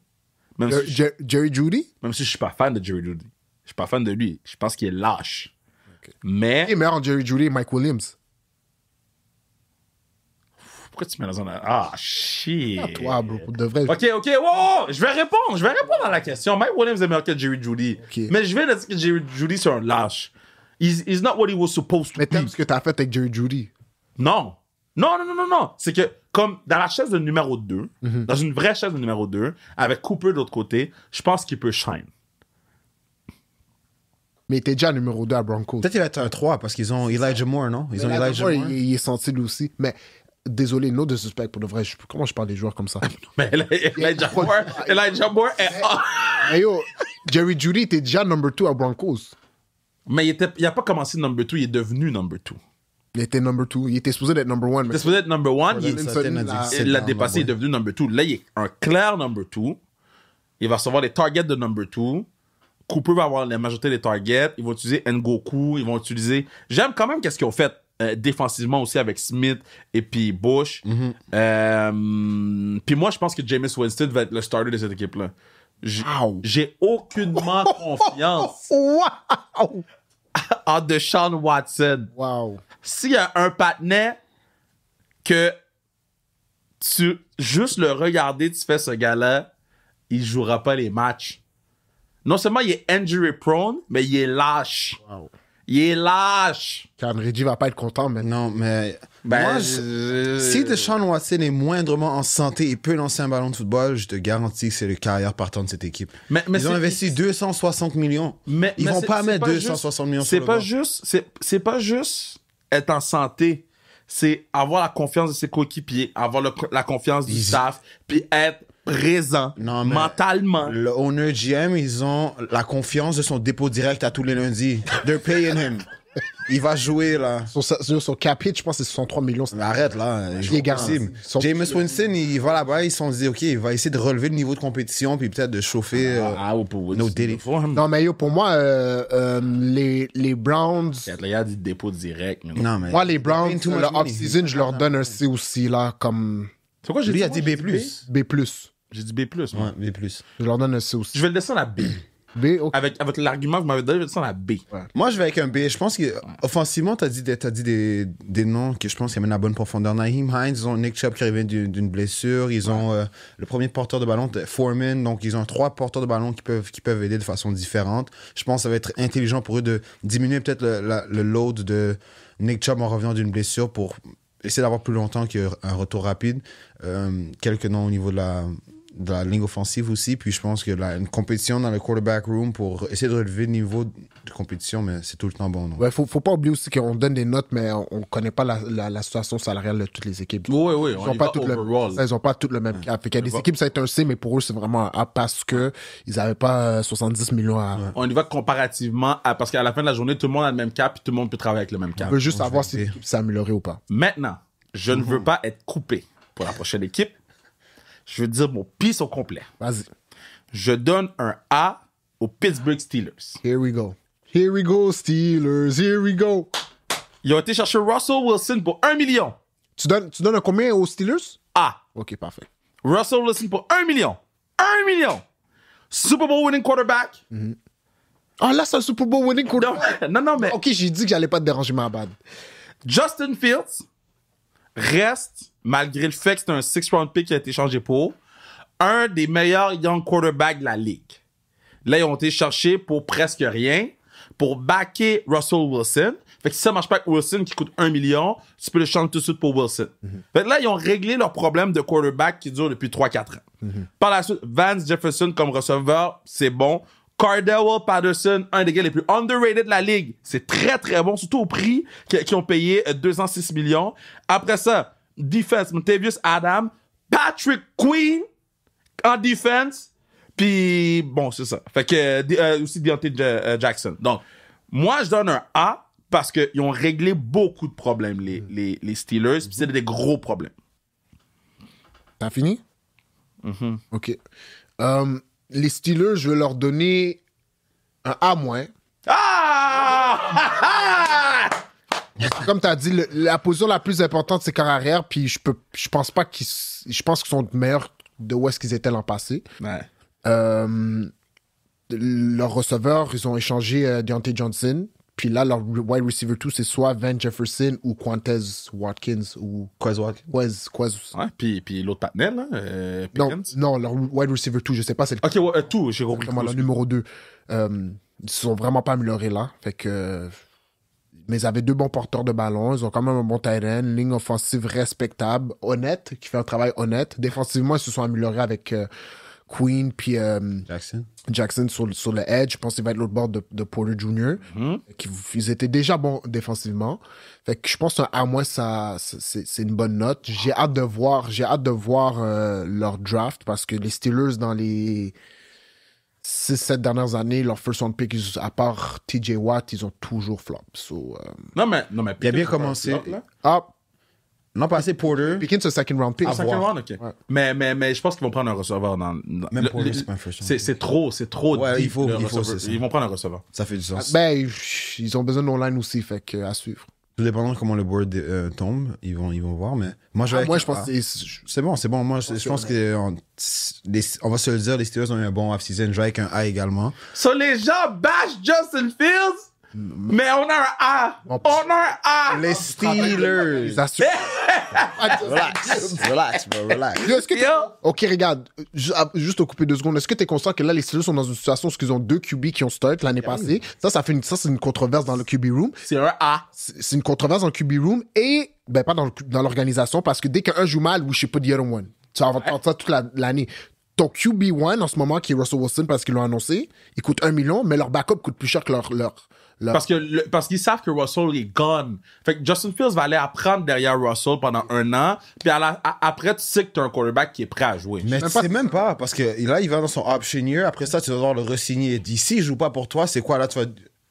Même si, Jerry Jeudy? même si je suis pas fan de Jerry Jeudy. Je suis pas fan de lui. Je pense qu'il est lâche. Mais Il est meilleur en Jerry Jeudy et Mike Williams. pourquoi tu mets dans un... Ah, shit. Ah, toi, bro, pour de vrai. Ok, wow. Je vais répondre à la question. Mike Williams est meilleur que Jerry Jeudy. Ok. Mais je vais dire que Jerry Jeudy, c'est un lâche. He's not what he was supposed to Mais be. t'aimes ce que t'as fait avec Jerry Jeudy. Non. C'est que, comme dans la chaise de numéro 2, dans une vraie chaise de numéro 2, avec Cooper de l'autre côté, je pense qu'il peut shine. Mais il était déjà numéro 2 à Broncos. Peut-être qu'il va être un 3 parce qu'ils ont Elijah Moore, non? Ils ont Elijah Moore. Il est senti lui aussi. Mais désolé, no disrespect pour de vrai. Comment je parle des joueurs comme ça? Mais Elijah Moore est... Hey yo, Jerry Jeudy était déjà number 2 à Broncos. Mais il a pas commencé number 2, il est devenu number 2. Il était number 2. Il était supposé être number 1. Il est supposé être number 1, il l'a là, dépassé, il est devenu number 2. Là, il est un clair number 2. Il va recevoir les targets de number 2. Cooper va avoir la majorité des targets. Ils vont utiliser Ngoku. Ils vont utiliser... J'aime quand même qu'est-ce qu'ils ont fait défensivement aussi avec Smith et puis Bush. Puis moi, je pense que Jameis Winston va être le starter de cette équipe-là. J'ai aucunement confiance Wow! en Deshaun Watson. Wow. S'il y a un patinet que tu juste le regarder, tu fais ce gars-là, il jouera pas les matchs. Non seulement il est injury prone, mais il est lâche. Wow. Il est lâche. Karen Reggie va pas être content, mais Non, mais Ben, moi, si Deshaun Watson est moindrement en santé et peut lancer un ballon de football, je te garantis que c'est le carrière partant de cette équipe. Mais Ils ont c'est- investi 260 millions. Ils vont pas mettre 260 millions sur le banc. C'est pas juste être en santé. C'est avoir la confiance de ses coéquipiers, avoir la confiance du staff, puis être présent Non, mais mentalement. Le owner GM, ils ont la confiance de son dépôt direct à tous les lundis. They're paying him. Il va jouer, là. sur cap hit, je pense que c'est 63 millions. Mais arrête, là. Il est garanti. Jameis Winston, il va là-bas, ils se sont dit, OK, il va essayer de relever le niveau de compétition, puis peut-être de chauffer. No diddy. Non, mais yo, pour moi, les Browns... Il y a du dépôt direct. mais non. Non, mais. Moi, les Browns, Paying too le much money. off-season, je leur donne un C aussi, là, comme C'est quoi, j'ai Lui, il a dit dit B+. B+. J'ai dit B+. moi. Ouais, B+. Je leur donne un C aussi. Je vais le descendre à B. B, ok. Avec l'argument que vous m'avez donné, je vais descendre à B. Moi, je vais avec un B. Je pense qu'offensivement, t'as dit des noms que je pense qui amènent la bonne profondeur. Naheem Hines, ils ont Nick Chubb qui revient d'une blessure. Ils ont le premier porteur de ballon, Foreman. Donc, ils ont 3 porteurs de ballon qui peuvent aider de façon différente. Je pense que ça va être intelligent pour eux de diminuer peut-être le load de Nick Chubb en revenant d'une blessure pour essayer d'avoir plus longtemps qu'un retour rapide. Quelques noms au niveau de la ligne offensive aussi. Puis je pense que une compétition dans le quarterback room pour essayer de relever le niveau de compétition, mais c'est tout le temps bon. Donc. Ouais, faut pas oublier aussi qu'on donne des notes, mais on connaît pas la situation salariale de toutes les équipes. Oui, Ils n'ont pas toutes le même cap. Fait qu'il y a des équipes, ça va être un C, mais pour eux, c'est vraiment un A parce que ils n'avaient pas 70 millions à... Ouais. On y va comparativement parce qu'à la fin de la journée, tout le monde a le même cap et tout le monde peut travailler avec le même cap. On veut juste savoir si l'équipe s'est améliorée ou pas. Maintenant, je ne veux pas être coupé pour la prochaine équipe. Je veux dire mon pisse au complet. Vas-y. Je donne un A aux Pittsburgh Steelers. Here we go. Here we go, Steelers. Here we go. Ils ont été chercher Russell Wilson pour 1 million. Tu donnes un combien aux Steelers? A. OK, parfait. Russell Wilson pour 1 million. 1 million. Super Bowl winning quarterback. Ah, là, c'est un Super Bowl winning quarterback. Non, mais... OK, j'ai dit que j'allais pas te déranger, ma bad. Justin Fields reste, malgré le fait que c'est un 6th-round pick qui a été changé pour, un des meilleurs young quarterbacks de la ligue. Là, ils ont été cherchés pour presque rien, pour backer Russell Wilson. Fait que si ça marche pas avec Wilson, qui coûte 1 million, tu peux le changer tout de suite pour Wilson. Fait que là, ils ont réglé leur problème de quarterback qui dure depuis 3-4 ans. Par la suite, Vance Jefferson comme receveur, c'est bon. Cordell Patterson, un des gars les plus underrated de la ligue. C'est très, très bon, surtout au prix qu'ils ont payé 206 millions. Après ça, defense, Montavious Adam, Patrick Queen en defense. Puis, bon, c'est ça. Fait que, aussi Deontay Jackson. Donc, moi, je donne un A parce qu'ils ont réglé beaucoup de problèmes, les Steelers. Puis c'est des gros problèmes. T'as fini? OK. Les Steelers, je vais leur donner un A-. Ah! Comme tu as dit, la position la plus importante, c'est corps arrière, puis je pense pas je pense qu'ils sont meilleurs de où est-ce qu'ils étaient l'an passé. Ouais. Leurs receveurs, ils ont échangé Deontay Johnson, puis là, leur wide receiver 2, c'est soit Van Jefferson ou Quantez Watkins ou... Quez Watkins. Ouais, puis l'autre partenaire, là, Pickens. Non, leur wide receiver 2, je sais pas, c'est le... OK, ouais, tout, j'ai compris. Vraiment, le numéro 2. Ils sont vraiment pas améliorés là. Fait que... Mais ils avaient 2 bons porteurs de ballon. Ils ont quand même un bon tight end, une ligne offensive respectable, honnête, qui fait un travail honnête. Défensivement, ils se sont améliorés avec Queen puis Jackson sur le edge. Je pense qu'il va être l'autre bord de Porter Jr. Ils étaient déjà bons défensivement. Fait que je pense qu'un A-, c'est une bonne note. J'ai hâte de voir leur draft parce que les Steelers, dans les 6-7 dernières années, leur first round pick, à part TJ Watt, ils ont toujours flop. So, Non, mais il a bien commencé. Non, pas assez Porter. Pickens, c'est un second round pick. Ah, second round, OK. Ouais. Mais je pense qu'ils vont prendre un receveur dans... Même Porter, c'est pas un first round. C'est trop ouais, deep, il faut ils vont prendre un receveur. Ça fait du sens. Ben, ils ont besoin d'online aussi, fait que à suivre. Tout dépendant de comment le board tombe, ils vont voir, mais moi je pense que c'est bon. Moi je pense que on va se le dire, les Steelers ont eu un bon off-season. Je vais avec un A également. So les gens bashent Justin Fields, mais on a un A. On a un A. Les Steelers. Relax, bro, relax. Ok, regarde, juste au couper 2 secondes. Est-ce que tu es conscient que là, les Steelers sont dans une situation où ils ont 2 QB qui ont start l'année passée? Ça c'est une controverse dans le QB room. C'est un A. C'est une controverse dans le QB room et, ben, pas dans l'organisation parce que dès qu'un joue mal, we should put the other one. Tu vas entendre ça toute l'année. Ton QB1 en ce moment, qui est Russell Wilson parce qu'ils l'ont annoncé, il coûte 1 million, mais leur backup coûte plus cher que leur... Parce qu'ils savent que Russell est gone. Fait que Justin Fields va aller apprendre derrière Russell pendant 1 an. Puis après, tu sais que t'as un quarterback qui est prêt à jouer. Mais tu sais même pas, parce que là, il va dans son option year. Après ça, tu vas devoir le re-signer. D'ici, il joue pas pour toi, c'est quoi là?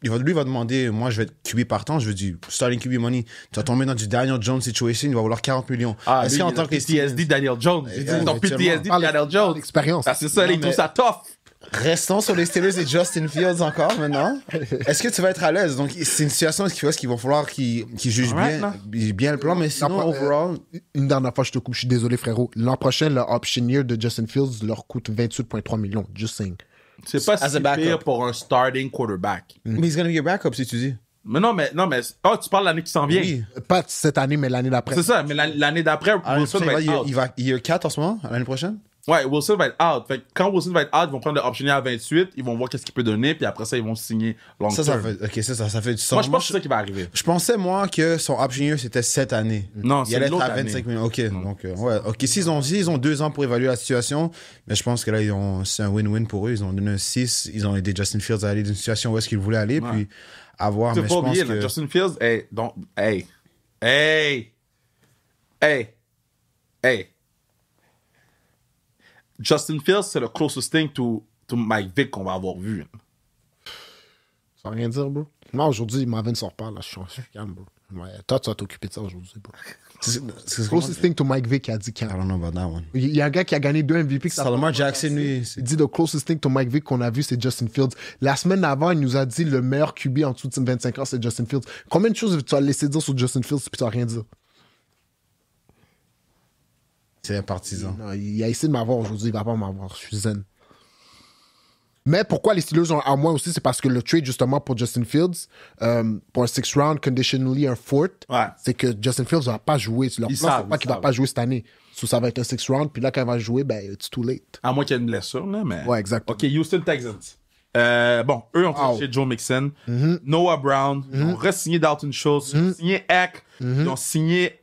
Lui va demander, moi, je vais être QB partant, je veux du starting QB money. Tu vas tomber dans du Daniel Jones situation, il va vouloir 40 millions. Ah, est-ce qu'en tant que PTSD Daniel Jones? Ton PTSD Daniel Jones. L'expérience. Ah, c'est ça, il trouve ça tough. Restons sur les Steelers et Justin Fields encore maintenant. Est-ce que tu vas être à l'aise? Donc, c'est une situation où il va falloir qu'ils jugent bien le plan, mais sinon, overall... Une dernière fois, je te coupe, je suis désolé, frérot. L'an prochain, le option year de Justin Fields leur coûte 28,3 millions. Just saying. C'est pas As a si backup. pire pour un starting quarterback. Mais he's gonna be your backup, si tu dis. Mais non, mais... Oh, tu parles de l'année qui s'en vient. Oui. Pas cette année, mais l'année d'après. C'est ça, mais l'année d'après, Wilson va être out. Il va year 4 en ce moment, l'année prochaine? Ouais, Wilson va être out. Fait que quand Wilson va être out, ils vont prendre le optionnaire à 28, ils vont voir qu'est-ce qu'il peut donner, puis après ça, ils vont signer long Ça term. fait, ok, ça fait du sens. Moi, je pense que c'est ça qui va arriver. Je pensais, moi, que son option year, c'était cette année. Non, Il c'est allait être l'autre à 25 millions. Ok, donc, ouais. Ok, s'ils ont 2 ans pour évaluer la situation, mais je pense que là, c'est un win-win pour eux. Ils ont donné un 6, ils ont aidé Justin Fields à aller d'une situation où est-ce qu'il voulait aller, puis à voir. Tu Mais pas je pense oublier, que... là, Justin Fields, Justin Fields, c'est le closest thing to Mike Vick qu'on va avoir vu. Ça veut rien dire, bro. Moi, aujourd'hui, Marvin sort pas, là. Je suis calme, bro. Ouais, toi, tu vas t'occuper de ça aujourd'hui, bro. Closest thing to Mike Vick a dit I don't know about that one. Il y a un gars qui a gagné 2 MVP. Que ça Lamar Jackson, lui... Il dit le closest thing to Mike Vick qu'on a vu, c'est Justin Fields. La semaine avant, il nous a dit le meilleur QB en dessous de 25 ans, c'est Justin Fields. Combien de choses tu vas laisser dire sur Justin Fields puis tu vas rien dire? C'est un partisan. Non, il a essayé de m'avoir aujourd'hui, il va pas m'avoir. Je suis zen. Mais pourquoi les Steelers ont à moi aussi, c'est parce que le trade justement pour Justin Fields, pour un 6th round, conditionally un 4th, Ouais. c'est que Justin Fields va pas jouer. Leur plan, savent, c'est pas ils qu'il va savent. pas jouer cette année. So, ça va être un 6th round, puis là, quand il va jouer, ben, it's too late. À moins qu'il y ait une blessure, là, mais... Ouais, exactement. OK, Houston Texans. Bon, eux ont cherché Joe Mixon, Noah Brown, ils ont re-signé Dalton Schultz, ils ont signé Eck, ils ont signé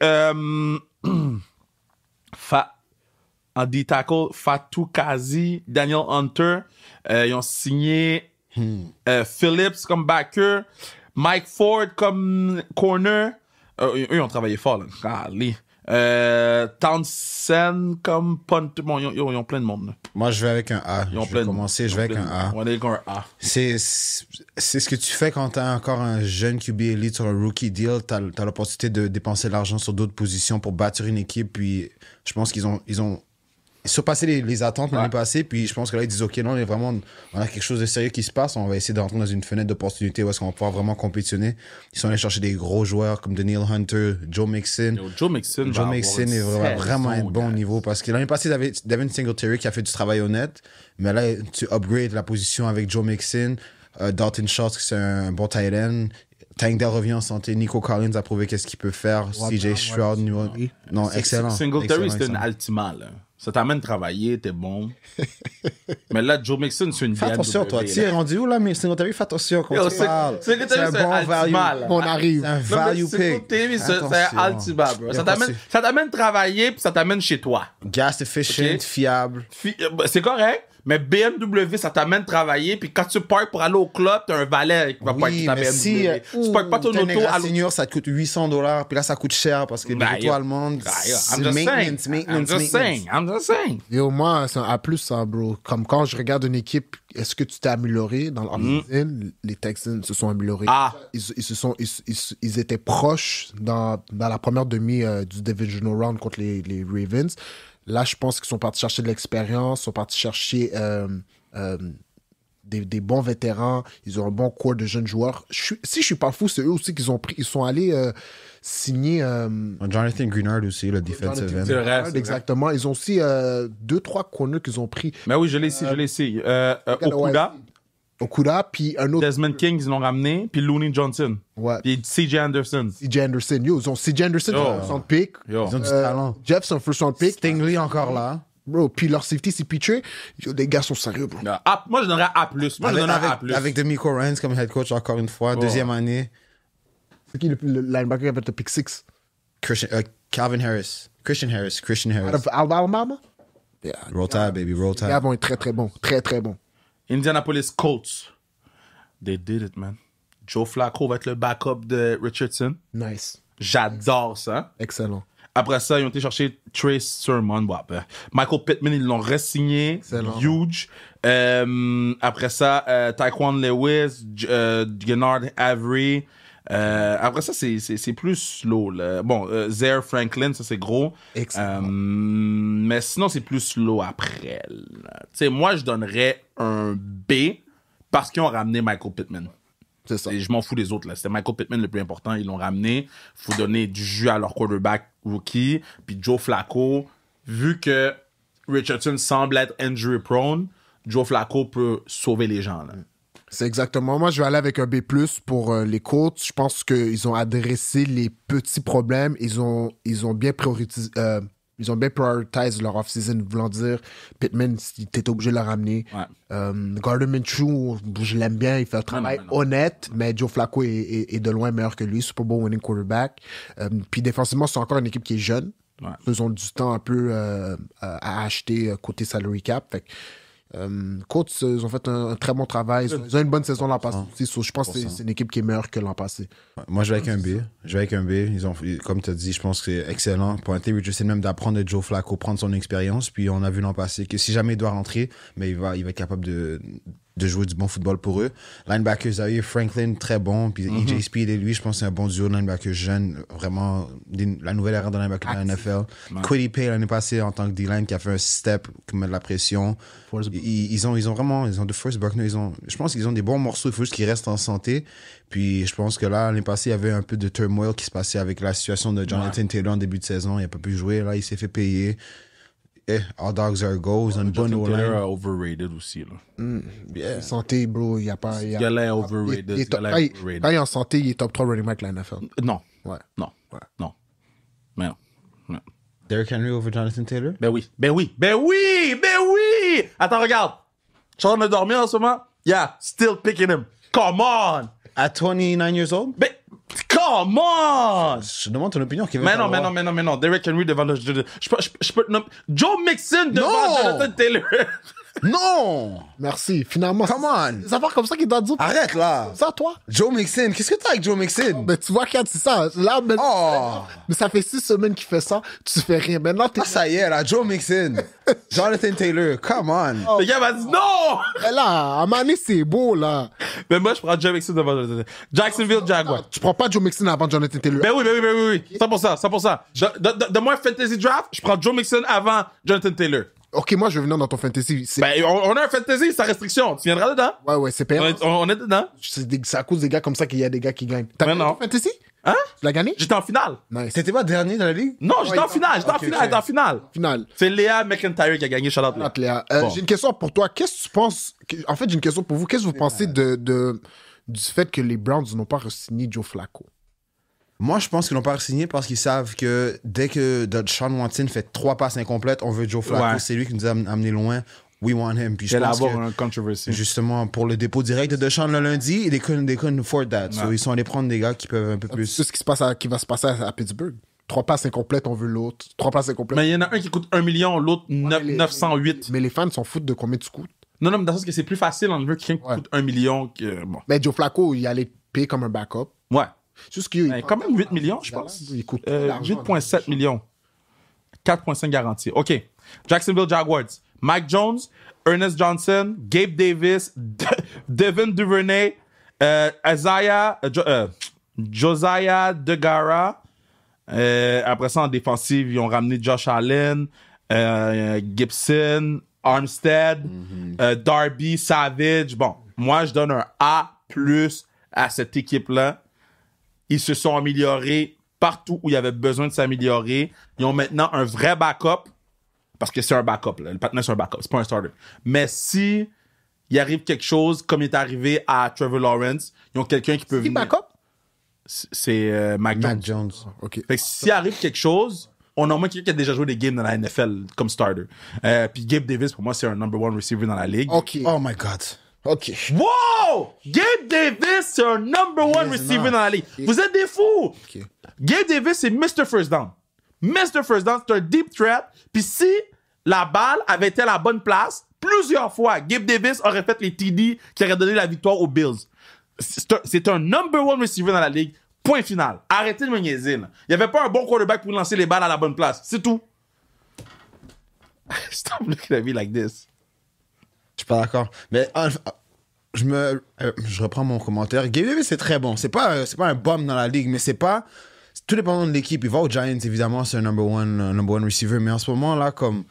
en D-tackle Fatou Kazi, Daniel Hunter, ils ont signé Phillips comme backer, Mike Ford comme corner. Eux, ils ont travaillé fort, là. Allez. Townsend comme punt. Bon, ils ont plein de monde, là. Moi, je vais avec un A. Ils ont Je plein vais de commencer, monde. je vais avec Ils ont un plein de A. monde. On est avec un A. C'est ce que tu fais quand t'as encore un jeune QB elite sur un rookie deal. T'as l'opportunité de dépenser de l'argent sur d'autres positions pour bâtir une équipe. Puis je pense qu'ils ont surpassé les attentes l'année passée. Puis je pense que là, ils disent, OK, non, on a quelque chose de sérieux qui se passe. On va essayer d'entrer dans une fenêtre d'opportunité où est-ce qu'on va pouvoir vraiment compétitionner. Ils sont allés chercher des gros joueurs comme Daniel Hunter, Joe Mixon. Yo, Joe Mixon Va vraiment être bon au niveau parce que l'année passée, t'avais Devin Singletary qui a fait du travail honnête, mais là, tu upgrades la position avec Joe Mixon, Dalton Schultz, c'est un bon tight end. Tank Dell revient en santé. Nico Collins a prouvé qu'est-ce qu'il peut faire. CJ Stroud, non, excellent. Singletary, c'était une excellent. Altima, là. Ça t'amène à travailler, t'es bon. Mais là, Joe Mixon, c'est une Fais attention, toi. Tu es rendu où, là, mais Singletary, fais attention quand Yo, tu parles. Singletary, C'est un bon value. Altima, là. On arrive. C'est un Non, mais value pick. Singletary, c'est Attention. un Altima, bro. Ça t'amène travailler, puis ça t'amène chez toi. Gas efficient, Ok. fiable. C'est correct, mais BMW, ça t'amène travailler, puis quand tu parques pour aller au club, t'as un valet qui va parker ta mais BMW. si Tu parques pas ton t'as une auto à l'auto. Senior, ça te coûte $800, puis là, ça coûte cher parce que les Ben, autos yo. allemandes, Ah, yo, c'est I'm just saying. maintenance. I'm just saying. Et au moins, c'est un A+, ça, bro. Comme quand je regarde une équipe, est-ce que tu t'es amélioré dans l'off-season? Les Texans se sont améliorés. Ah. Ils étaient proches dans la première demi du Divisional Round contre les Ravens. Là, je pense qu'ils sont partis chercher de l'expérience, sont partis chercher des bons vétérans. Ils ont un bon corps de jeunes joueurs. Si je suis pas fou, c'est eux aussi qu'ils ont pris. Ils sont allés signer... Jonathan Greenard aussi, le defensive Jonathan end. C'est vrai, Greenard, c'est vrai. exactement. Ils ont aussi 2-3 corners qu'ils ont pris. Mais oui, je l'ai ici. Okuda, Okuda, puis un autre... Desmond King, ils l'ont ramené, puis Looney Johnson. Ouais. Puis CJ Anderson. CJ Anderson. Yo, ils ont CJ Anderson, Yo. first round pick. Yo. Ils ont du talent. Jeff, c'est un first round pick. Stingley encore là. Bro, puis leur safety, c'est Petrie. Yo, les gars sont sérieux, bro. Moi, je donnerais A+. Moi, je donnerais A+. Avec Demico Ryans comme head coach encore une fois, deuxième année. C'est qui le linebacker qui avait le pick 6? Calvin Harris. Christian Harris. Out of Alabama? Yeah. Roll Tide, baby, roll Les gars Tide. vont être très, très bons. Très, très bons. Indianapolis Colts. They did it, man. Joe Flacco va être le backup de Richardson. Nice. J'adore ça. Excellent. Après ça, ils ont été chercher Trace Sermon. Bon, ben, Michael Pittman, ils l'ont re-signé. Excellent. Huge. Après ça, Taekwon Lewis, Gennard Avery. Après ça, c'est plus slow. Là. Bon, Zaire Franklin, ça c'est gros. Excellent. Mais sinon, c'est plus slow après. Tu sais, moi, je donnerais un B parce qu'ils ont ramené Michael Pittman. C'est ça. Et je m'en fous des autres. Là. C'était Michael Pittman le plus important. Ils l'ont ramené. Faut donner du jus à leur quarterback rookie. Puis Joe Flacco, vu que Richardson semble être injury prone, Joe Flacco peut sauver les gens. Là. C'est exactement. Moi, je vais aller avec un B+, pour les Colts. Je pense qu'ils ont adressé les petits problèmes. Ils ont bien prioritisé... Ils ont bien priorisé leur off-season, voulant dire Pittman, t'étais obligé de le ramener. Ouais. Gardner Minshew, je l'aime bien, il fait un travail honnête, mais Joe Flacco est de loin meilleur que lui, Super Bowl winning quarterback. Puis défensivement, c'est encore une équipe qui est jeune. Ouais. Ils ont du temps un peu à acheter côté salary cap. Fait que, Colts, ils ont fait un très bon travail. Ils ont une bonne saison l'an passé. Je pense que c'est une équipe qui est meilleure que l'an passé. Moi, je vais avec un B. Ils ont, comme tu as dit, je pense que c'est excellent. Pour Anthony Richardson, même d'apprendre de Joe Flacco, prendre son expérience. Puis on a vu l'an passé que si jamais il doit rentrer, mais il va être capable de jouer du bon football pour eux. Linebacker, Xavier Franklin, très bon. Puis EJ Speed et lui, je pense que c'est un bon duo de linebacker jeune. Vraiment, la nouvelle ère de linebacker de la NFL. Kwity Paye, l'année passée, en tant que D-line, qui a fait un step, qui met de la pression. Ils ont de Forrest Buckner. Je pense qu'ils ont des bons morceaux. Il faut juste qu'ils restent en santé. Puis je pense que là, l'année passée, il y avait un peu de turmoil qui se passait avec la situation de Jonathan Taylor en début de saison. Il n'a pas pu jouer. Là, il s'est fait payer. All dogs are go. Ils ont une bonne O-line. Taylor est overrated aussi. Là. Santé, bro, il n'y a pas... Il est overrated. Quand il est en santé, il est top 3 running back de la NFL. Non. Ouais. Non. Ouais. Non. Mais non. Derrick Henry over Jonathan Taylor? Ben oui. Attends, regarde. Je suis en train de dormir en ce moment. Yeah, still picking him. Come on. At 29 years old? Ben, come on. Je demande ton opinion, Kevin. Mais non. Derrick Henry devant le... Je peux te nommer... Joe Mixon devant Jonathan Taylor. Non! Merci. Finalement, Come on! c'est affaires comme ça qu'il doit dire. Arrête là! Ça, toi? Joe Mixon, qu'est-ce que t'as avec Joe Mixon? Mais tu vois, Kat, c'est ça. Là, mais ça fait 6 semaines qu'il fait ça. Tu fais rien. Maintenant, t'es... Ah, ça y est, là, Joe Mixon. Jonathan Taylor, come on. Le gars m'a dit non! Mais là, à Mané, c'est beau, là. Mais moi, je prends Joe Mixon devant Jonathan Taylor. Jacksonville Jaguars. Tu prends pas Joe Mixon avant Jonathan Taylor. Ben oui. 100%. De moi, fantasy draft, je prends Joe Mixon avant Jonathan Taylor. Ok, moi, je vais venir dans ton fantasy. Ben, on a un fantasy, sans restriction. Tu viendras dedans? Ouais, c'est payant. On est dedans. C'est à cause des gars comme ça qu'il y a des gars qui gagnent. T'as Mais gagné non. ton fantasy? Hein? Tu l'as gagné? J'étais en finale. Nice. T'étais pas dernier dans la ligue? Non, j'étais en finale. J'étais en finale. Final. C'est Léa McIntyre qui a gagné. Shout out, Léa. Léa. Bon. J'ai une question pour toi. Qu'est-ce que tu penses... En fait, j'ai une question pour vous. Qu'est-ce que vous pensez du fait que les Browns n'ont pas re-signé Joe Flacco? Moi, je pense qu'ils l'ont pas signé parce qu'ils savent que dès que Deshaun Watson fait 3 passes incomplètes, on veut Joe Flacco. Ouais. C'est lui qui nous a amené loin. We want him. Puis je Il va pense avoir que, un controversy. justement, pour le dépôt direct de Deshaun le lundi, they couldn't afford that. So, ils sont allés prendre des gars qui peuvent un peu plus... C'est ce qui va se passer à Pittsburgh. 3 passes incomplètes, on veut l'autre. 3 passes incomplètes. Mais il y en a un qui coûte 1 million, l'autre 908. Mais les fans s'en foutent de combien tu coûtes. Non, mais dans le sens que c'est plus facile en quelqu'un qui coûte 1 million que... Bon. Mais Joe Flacco, il allait payer comme un backup. Ouais. Juste qu'il... Mais quand même 8 millions, je pense. Il coûte l'argent. 8,7 millions. 4,5 garantis. OK. Jacksonville Jaguars. Mike Jones, Ernest Johnson, Gabe Davis, Devin Duvernay, Josiah Degara. Après ça, en défensive, ils ont ramené Josh Allen, Gibson, Armstead, Darby, Savage. Bon, moi, je donne un A+ à cette équipe-là. Ils se sont améliorés partout où il y avait besoin de s'améliorer. Ils ont maintenant un vrai backup. Parce que c'est un backup. Là. Le partenaire, c'est un backup. C'est pas un starter. Mais si il arrive quelque chose, comme il est arrivé à Trevor Lawrence, ils ont quelqu'un qui peut venir. Qui backup? Mac C'est Mac Jones. Jones. OK. Fait que s'il arrive quelque chose, on a au moins quelqu'un qui a déjà joué des games dans la NFL comme starter. Puis Gabe Davis, pour moi, c'est un number 1 receiver dans la ligue. OK. Oh my God. OK. Wow! Gabe Davis, c'est un number 1 receiver dans la ligue. Vous êtes des fous! OK. Gabe Davis, c'est Mr. First Down. Mr. First Down, c'est un deep threat. Puis si la balle avait été à la bonne place, plusieurs fois, Gabe Davis aurait fait les TD qui auraient donné la victoire aux Bills. C'est un number 1 receiver dans la ligue. Point final. Arrêtez de me niaiser. Là. Il n'y avait pas un bon quarterback pour lancer les balles à la bonne place. C'est tout. Stop looking at me like this. Je suis pas d'accord. Mais je reprends mon commentaire. Gabe Davis, c'est très bon. C'est pas un bum dans la ligue, mais c'est pas... Tout dépendant de l'équipe. Il va aux Giants, évidemment, c'est un number one receiver. Mais en ce moment, là, comme...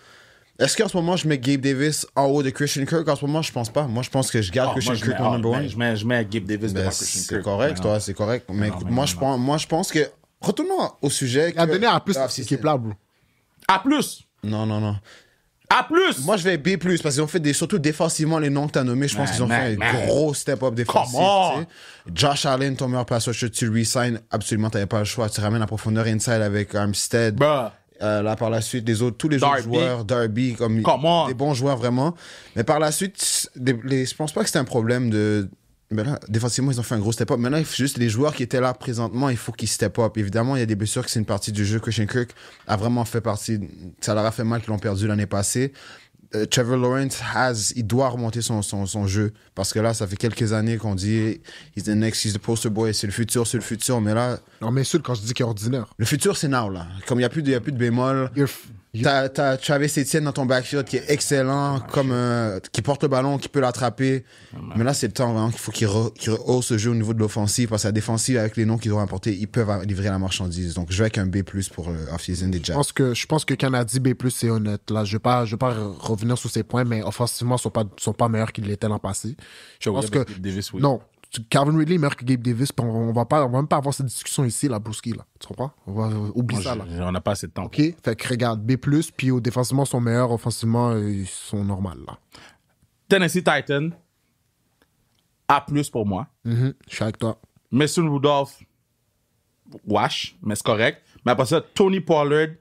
Est-ce qu'en ce moment, je mets Gabe Davis en haut de Christian Kirk? En ce moment, je pense pas. Moi, je pense que je garde Christian Kirk en number one. Je mets Gabe Davis devant Christian Kirk. C'est correct, toi, c'est correct. Mais écoute, moi, je pense que... Retournons au sujet. Il a donné à plus cette équipe-là, bro. À plus. Non. A+. Moi, je vais B+, parce qu'ils ont fait surtout défensivement, les noms que t'as nommés, je pense qu'ils ont fait un gros step-up défensif. Come on! Tu sais. Josh Allen, ton meilleur passeur, tu resign, absolument, t'avais pas le choix. Tu ramènes la profondeur inside avec Armstead. Bruh. Là, par la suite, tous les Darby. autres joueurs, Darby, comme Come on. des bons joueurs, vraiment. Mais par la suite, je pense pas que c'était un problème de... Mais là, défensivement, ils ont fait un gros step-up. Maintenant, il faut juste les joueurs qui étaient là présentement, il faut qu'ils step-up. Évidemment, il y a des blessures que c'est une partie du jeu. Christian Kirk a vraiment fait partie... Ça leur a fait mal qu'ils l'ont perdu l'année passée. Trevor Lawrence il doit remonter son jeu. Parce que là, ça fait quelques années qu'on dit he's the poster boy, c'est le futur. Mais là, Non, mais sûr, quand je dis qu'il est ordinaire. le futur, c'est now, là. Comme il n'y a plus de bémol. T'as Travis Etienne dans ton backfield qui est excellent, qui porte le ballon, qui peut l'attraper. Mais là, c'est le temps vraiment qu'il faut qu'il rehausse ce jeu au niveau de l'offensive. Parce que la défensive, avec les noms qu'ils ont apportés, ils peuvent livrer la marchandise. Donc, je vais avec un B+, pour l'off-season des Jets. Je pense que Canadi B+, c'est honnête. Là, je vais pas revenir sur ces points, mais offensivement, ils sont pas meilleurs qu'ils l'étaient l'an passé. Je pense que... Davis, oui. Non. Calvin Ridley est meilleur que Gabe Davis, puis on va même pas avoir cette discussion ici, là, Brewski, là. Tu comprends? On va oublier ça, là. On n'a pas assez de temps. OK? Fait que regarde, B+, puis défensivement, ils sont meilleurs, offensivement, ils sont normaux, là. Tennessee Titan, A+, pour moi. Je suis avec toi. Mason Rudolph, wash, mais c'est correct. Mais après ça, Tony Pollard,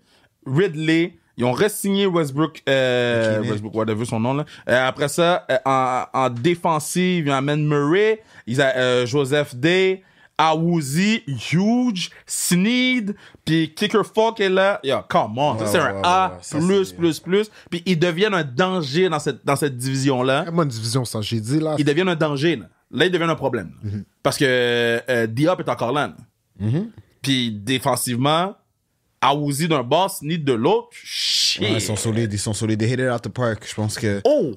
Ridley, ils ont re-signé Westbrook, whatever son nom, là. Après ça, en défensive, ils amènent Murray, Joseph Day, Awuzie, Huge, Sneed, puis Kicker Falk est là. Yo, come on, ça, c'est un A++++. Puis ils deviennent un danger dans cette division-là. Très bonne division, ça, j'ai dit, là. Ils deviennent un danger, là. Là, ils deviennent un problème. Parce que Diop est encore là. Puis défensivement, Awuzie d'un boss, ni de l'autre. Shit. Ouais, ils sont solides. They hit it out the park. Je pense que. Oh!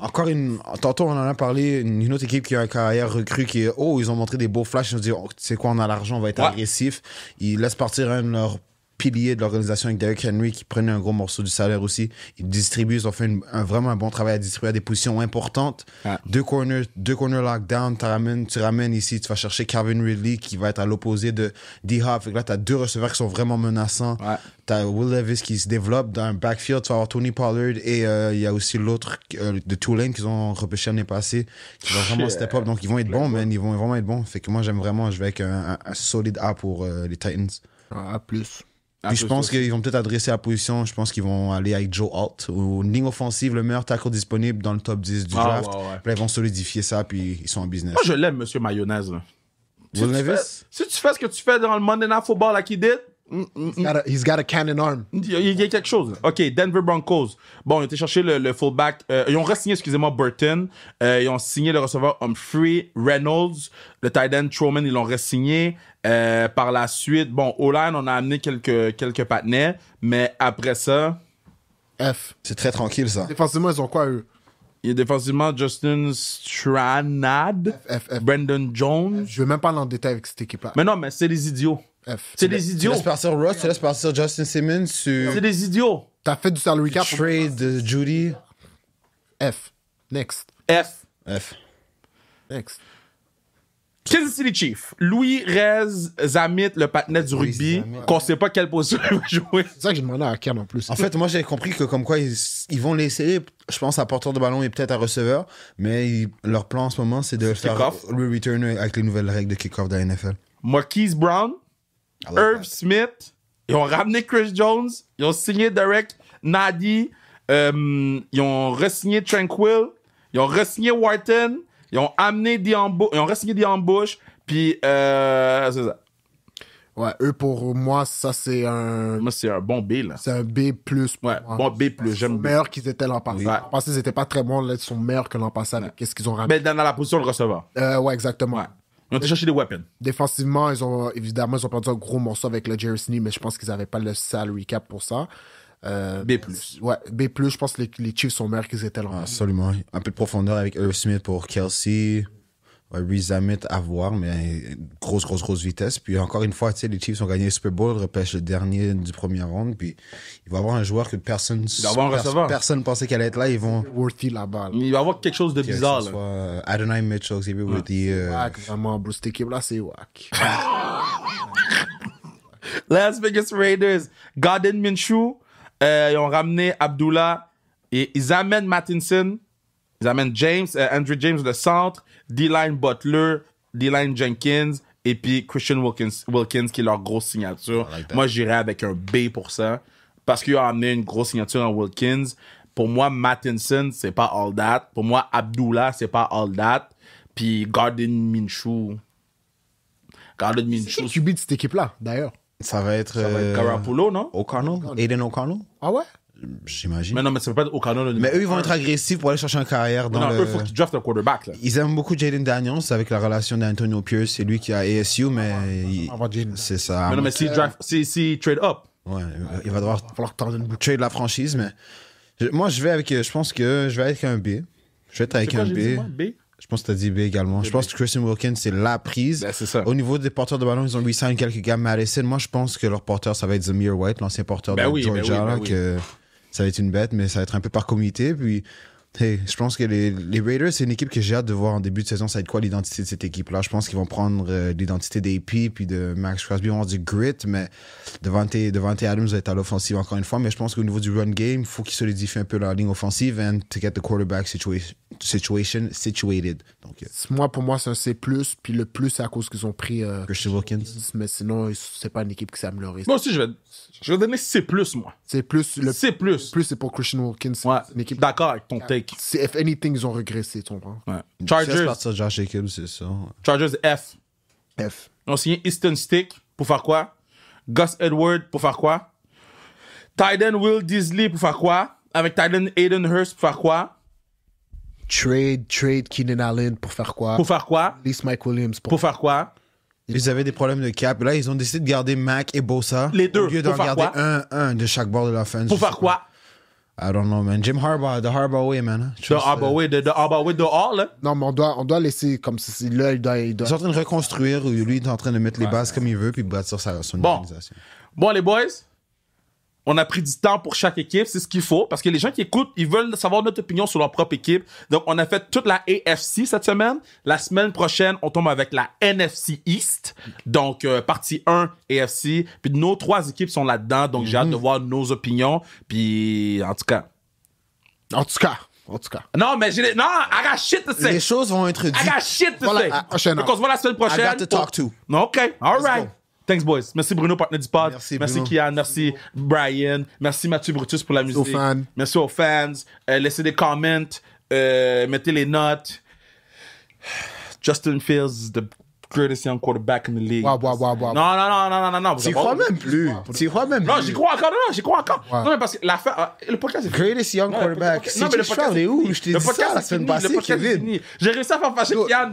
Tantôt, on en a parlé, une autre équipe qui a un carrière recrue qui est. Oh, ils ont montré des beaux flashs. Ils ont dit, tu sais quoi, on a l'argent, on va être agressif. Ils laissent partir un de leurs piliers de l'organisation avec Derrick Henry qui prenait un gros morceau du salaire aussi. Ils distribuent, ils ont fait vraiment un bon travail à distribuer à des positions importantes. Deux corners lockdown. Tu ramènes ici, tu vas chercher Calvin Ridley qui va être à l'opposé de D-Hop. Fait que là, t'as deux receveurs qui sont vraiment menaçants. T'as Will Levis qui se développe dans un backfield. Tu vas avoir Tony Pollard et il y a aussi l'autre de Tulane qu'ils ont repêché l'année passée qui va vraiment step up. Donc, ils vont être bons, man. Ils vont vraiment être bons. Fait que moi, j'aime vraiment. Je vais avec un solide A pour les Titans. A+. Puis je pense qu'ils vont peut-être adresser la position. Je pense qu'ils vont aller avec Joe Alt. Ou ligne offensive, le meilleur tackle disponible dans le top 10 du draft. Puis là, ils vont solidifier ça, puis ils sont en business. Moi, je l'aime, Monsieur Mayonnaise. Là. Will Levis? Si tu fais ce que tu fais dans le Monday Night Football à Kidid, He's got a cannon arm. il y a quelque chose. OK, Denver Broncos. Bon, ils ont été chercher le fullback. Ils ont re-signé, excusez-moi, Burton. Ils ont signé le receveur Humphrey, Reynolds. Le tight end Troman, ils l'ont re-signé. Par la suite, bon, O-line, on a amené quelques partenaires. Mais après ça... F. C'est très tranquille, ça. Défensivement, ils ont quoi, eux? Il y a défensivement Justin Stranad, F. Brandon Jones. Je vais même pas aller en détail avec cette équipe-là. Mais non, mais c'est des idiots. F. C'est des idiots. Tu laisses partir Ross, tu laisses partir Justin Simmons sur C'est des idiots. T'as fait du salary cap? trade de Judy. F. Next. F. Next. Kansas City Chiefs. Louis Rez Zamit, le patinet du rugby, qu'on sait pas quelle position il va jouer. C'est ça que j'ai demandé à Ken en plus. En fait, moi, j'ai compris que comme quoi, ils vont l'essayer, je pense, à porteur de ballon et peut-être à receveur, mais leur plan en ce moment, c'est de faire le return avec les nouvelles règles de kick-off de la NFL. Marquise Brown, Irv Smith, ils ont ramené Chris Jones, ils ont signé Derek Nady, ils ont re-signé Tranquil, ils ont re-signé Wharton, ils ont amené ils ont re-signé Bush, puis c'est ça. Ouais, eux, pour moi, ça, c'est un... Moi, c'est un bon B, là. C'est un B+. Ouais, bon B+, j'aime B. Meilleur qu'ils étaient l'an passé. Ouais. L'an passé, ils étaient pas très bons. Là, ils sont meilleurs que l'an passé avec qu'est-ce qu'ils ont ramené. Mais dans la position de receveur. Ouais, exactement. Ouais. Ils ont été chercher des weapons. Défensivement, ils ont perdu un gros morceau avec le Jerry Sneed, mais je pense qu'ils avaient pas le salary cap pour ça. B+. Ouais, B+, je pense que les Chiefs sont meilleurs qu'ils étaient l'an passé. Absolument. Un peu de profondeur avec Irv Smith pour Kelsey. Ouais, Reese Zamit à voir, mais grosse vitesse. Puis encore une fois, tu sais, les Chiefs ont gagné le Super Bowl, repêchent le dernier du premier round. Puis il va y avoir un joueur que personne pensait qu'elle allait être là. Ils vont. Worthy là-bas. Il va y avoir quelque chose de bizarre. Que ce soit Adonai Mitchell, Xavier Worthy. Wack, vraiment, Bruce, cette équipe-là, c'est wack. Las Vegas Raiders, Gardner Minshew, ils ont ramené Abdullah Et ils amènent Mattinson, ils amènent James, Andrew James le centre, D-Line Butler, D-Line Jenkins, et puis Christian Wilkins qui est leur grosse signature. Moi, j'irais avec un B pour ça, parce qu'ils ont amené une grosse signature en Wilkins. Pour moi, Mattinson, c'est pas all that. Pour moi, Abdullah, c'est pas all that. Puis Gardner Minshew. C'est qui QB de cette équipe-là, d'ailleurs? Ça va être Garoppolo, non? O'Connell? Aiden O'Connell? Ah ouais? J'imagine. Mais non, mais ça peut pas être O'Connell. Mais eux, ils vont être agressifs pour aller chercher une carrière dans non, le... eux, il faut qu'ils draftent un quarterback. Là. Ils aiment beaucoup Jaden Daniels avec la relation d'Antonio Pierce. C'est lui qui a ASU, mais c'est ça. Mais non, mais si trade up. Ouais, il va devoir falloir que t'en trade la franchise, mais moi, je pense que je vais avec un B. Je vais être avec un B. Je pense que tu as dit B également. Je pense que Christian Wilkins, c'est la prise. Ben, c'est ça. Au niveau des porteurs de ballon, ils ont re-sign quelques gars. Madison, moi, je pense que leur porteur, ça va être Zamir White, l'ancien porteur de Georgia. Que ça va être une bête, mais ça va être un peu par comité. Puis, hey, je pense que les Raiders, c'est une équipe que j'ai hâte de voir en début de saison. Ça va être quoi l'identité de cette équipe-là? Je pense qu'ils vont prendre l'identité d'AP puis de Max Crosby. Ils vont avoir du grit, mais Devante Adams va être à l'offensive encore une fois. Mais je pense qu'au niveau du run game, il faut qu'ils solidifient un peu leur ligne offensive and to get the quarterback situated. Donc, pour moi, c'est un C+, puis le plus, c'est à cause qu'ils ont pris Christian Wilkins. Mais sinon, c'est pas une équipe qui s'est améliorée. Moi aussi, je vais donner C+, moi. C'est plus. C+. Plus, c'est pour Christian Wilkins. Ouais, une équipe... d'accord avec ton take. If anything, ils ont régressé, tu comprends? Ouais. Chargers. Josh Jacobs, c'est ça. Chargers F. F. Ils ont signé Easton Stick pour faire quoi? Gus Edwards pour faire quoi? Tyden Will Disley pour faire quoi? Avec Tyden Aiden Hurst pour faire quoi? Trade Keenan Allen pour faire quoi? Pour faire quoi? Lise Mike Williams pour faire quoi? Ils avaient des problèmes de cap. Là, ils ont décidé de garder Mac et Bosa. Les deux. Au lieu d'en garder un de chaque bord de l'offense. Pour faire quoi? I don't know, man. Jim Harbaugh, the Harbaugh way, man. The Harbaugh way, the Harbaugh way dehors, là. Non, mais on doit laisser comme si là, il doit... Ils sont en train de reconstruire. Lui, il est en train de mettre les bases comme il veut puis bâtir son organisation. Bon, les boys, on a pris du temps pour chaque équipe. C'est ce qu'il faut. Parce que les gens qui écoutent, ils veulent savoir notre opinion sur leur propre équipe. Donc, on a fait toute la AFC cette semaine. La semaine prochaine, on tombe avec la NFC East. Donc, partie 1, AFC. Puis nos 3 équipes sont là-dedans. Donc, j'ai hâte de voir nos opinions. Puis, en tout cas. Non, mais non, I got shit to say. Les choses vont être dites. I got shit to say. Donc, on se voit la semaine prochaine. I got to talk to. OK, all right. Thanks, boys. Merci, Bruno, partenaire du pod. Merci, Kian. Merci, Brian. Merci, Mathieu Brutus, pour la musique. Merci aux fans. Laissez des comments. Mettez les notes. Justin Fields is the greatest young quarterback in the league. Wow. Non. Tu crois même plus. Non, j'y crois encore. Non, mais parce que la fin... le podcast est fini. Greatest young quarterback. Non, mais le podcast est où? Je t'ai dit ça la semaine passée, Kevin. J'ai réussi à faire fâcher Kian,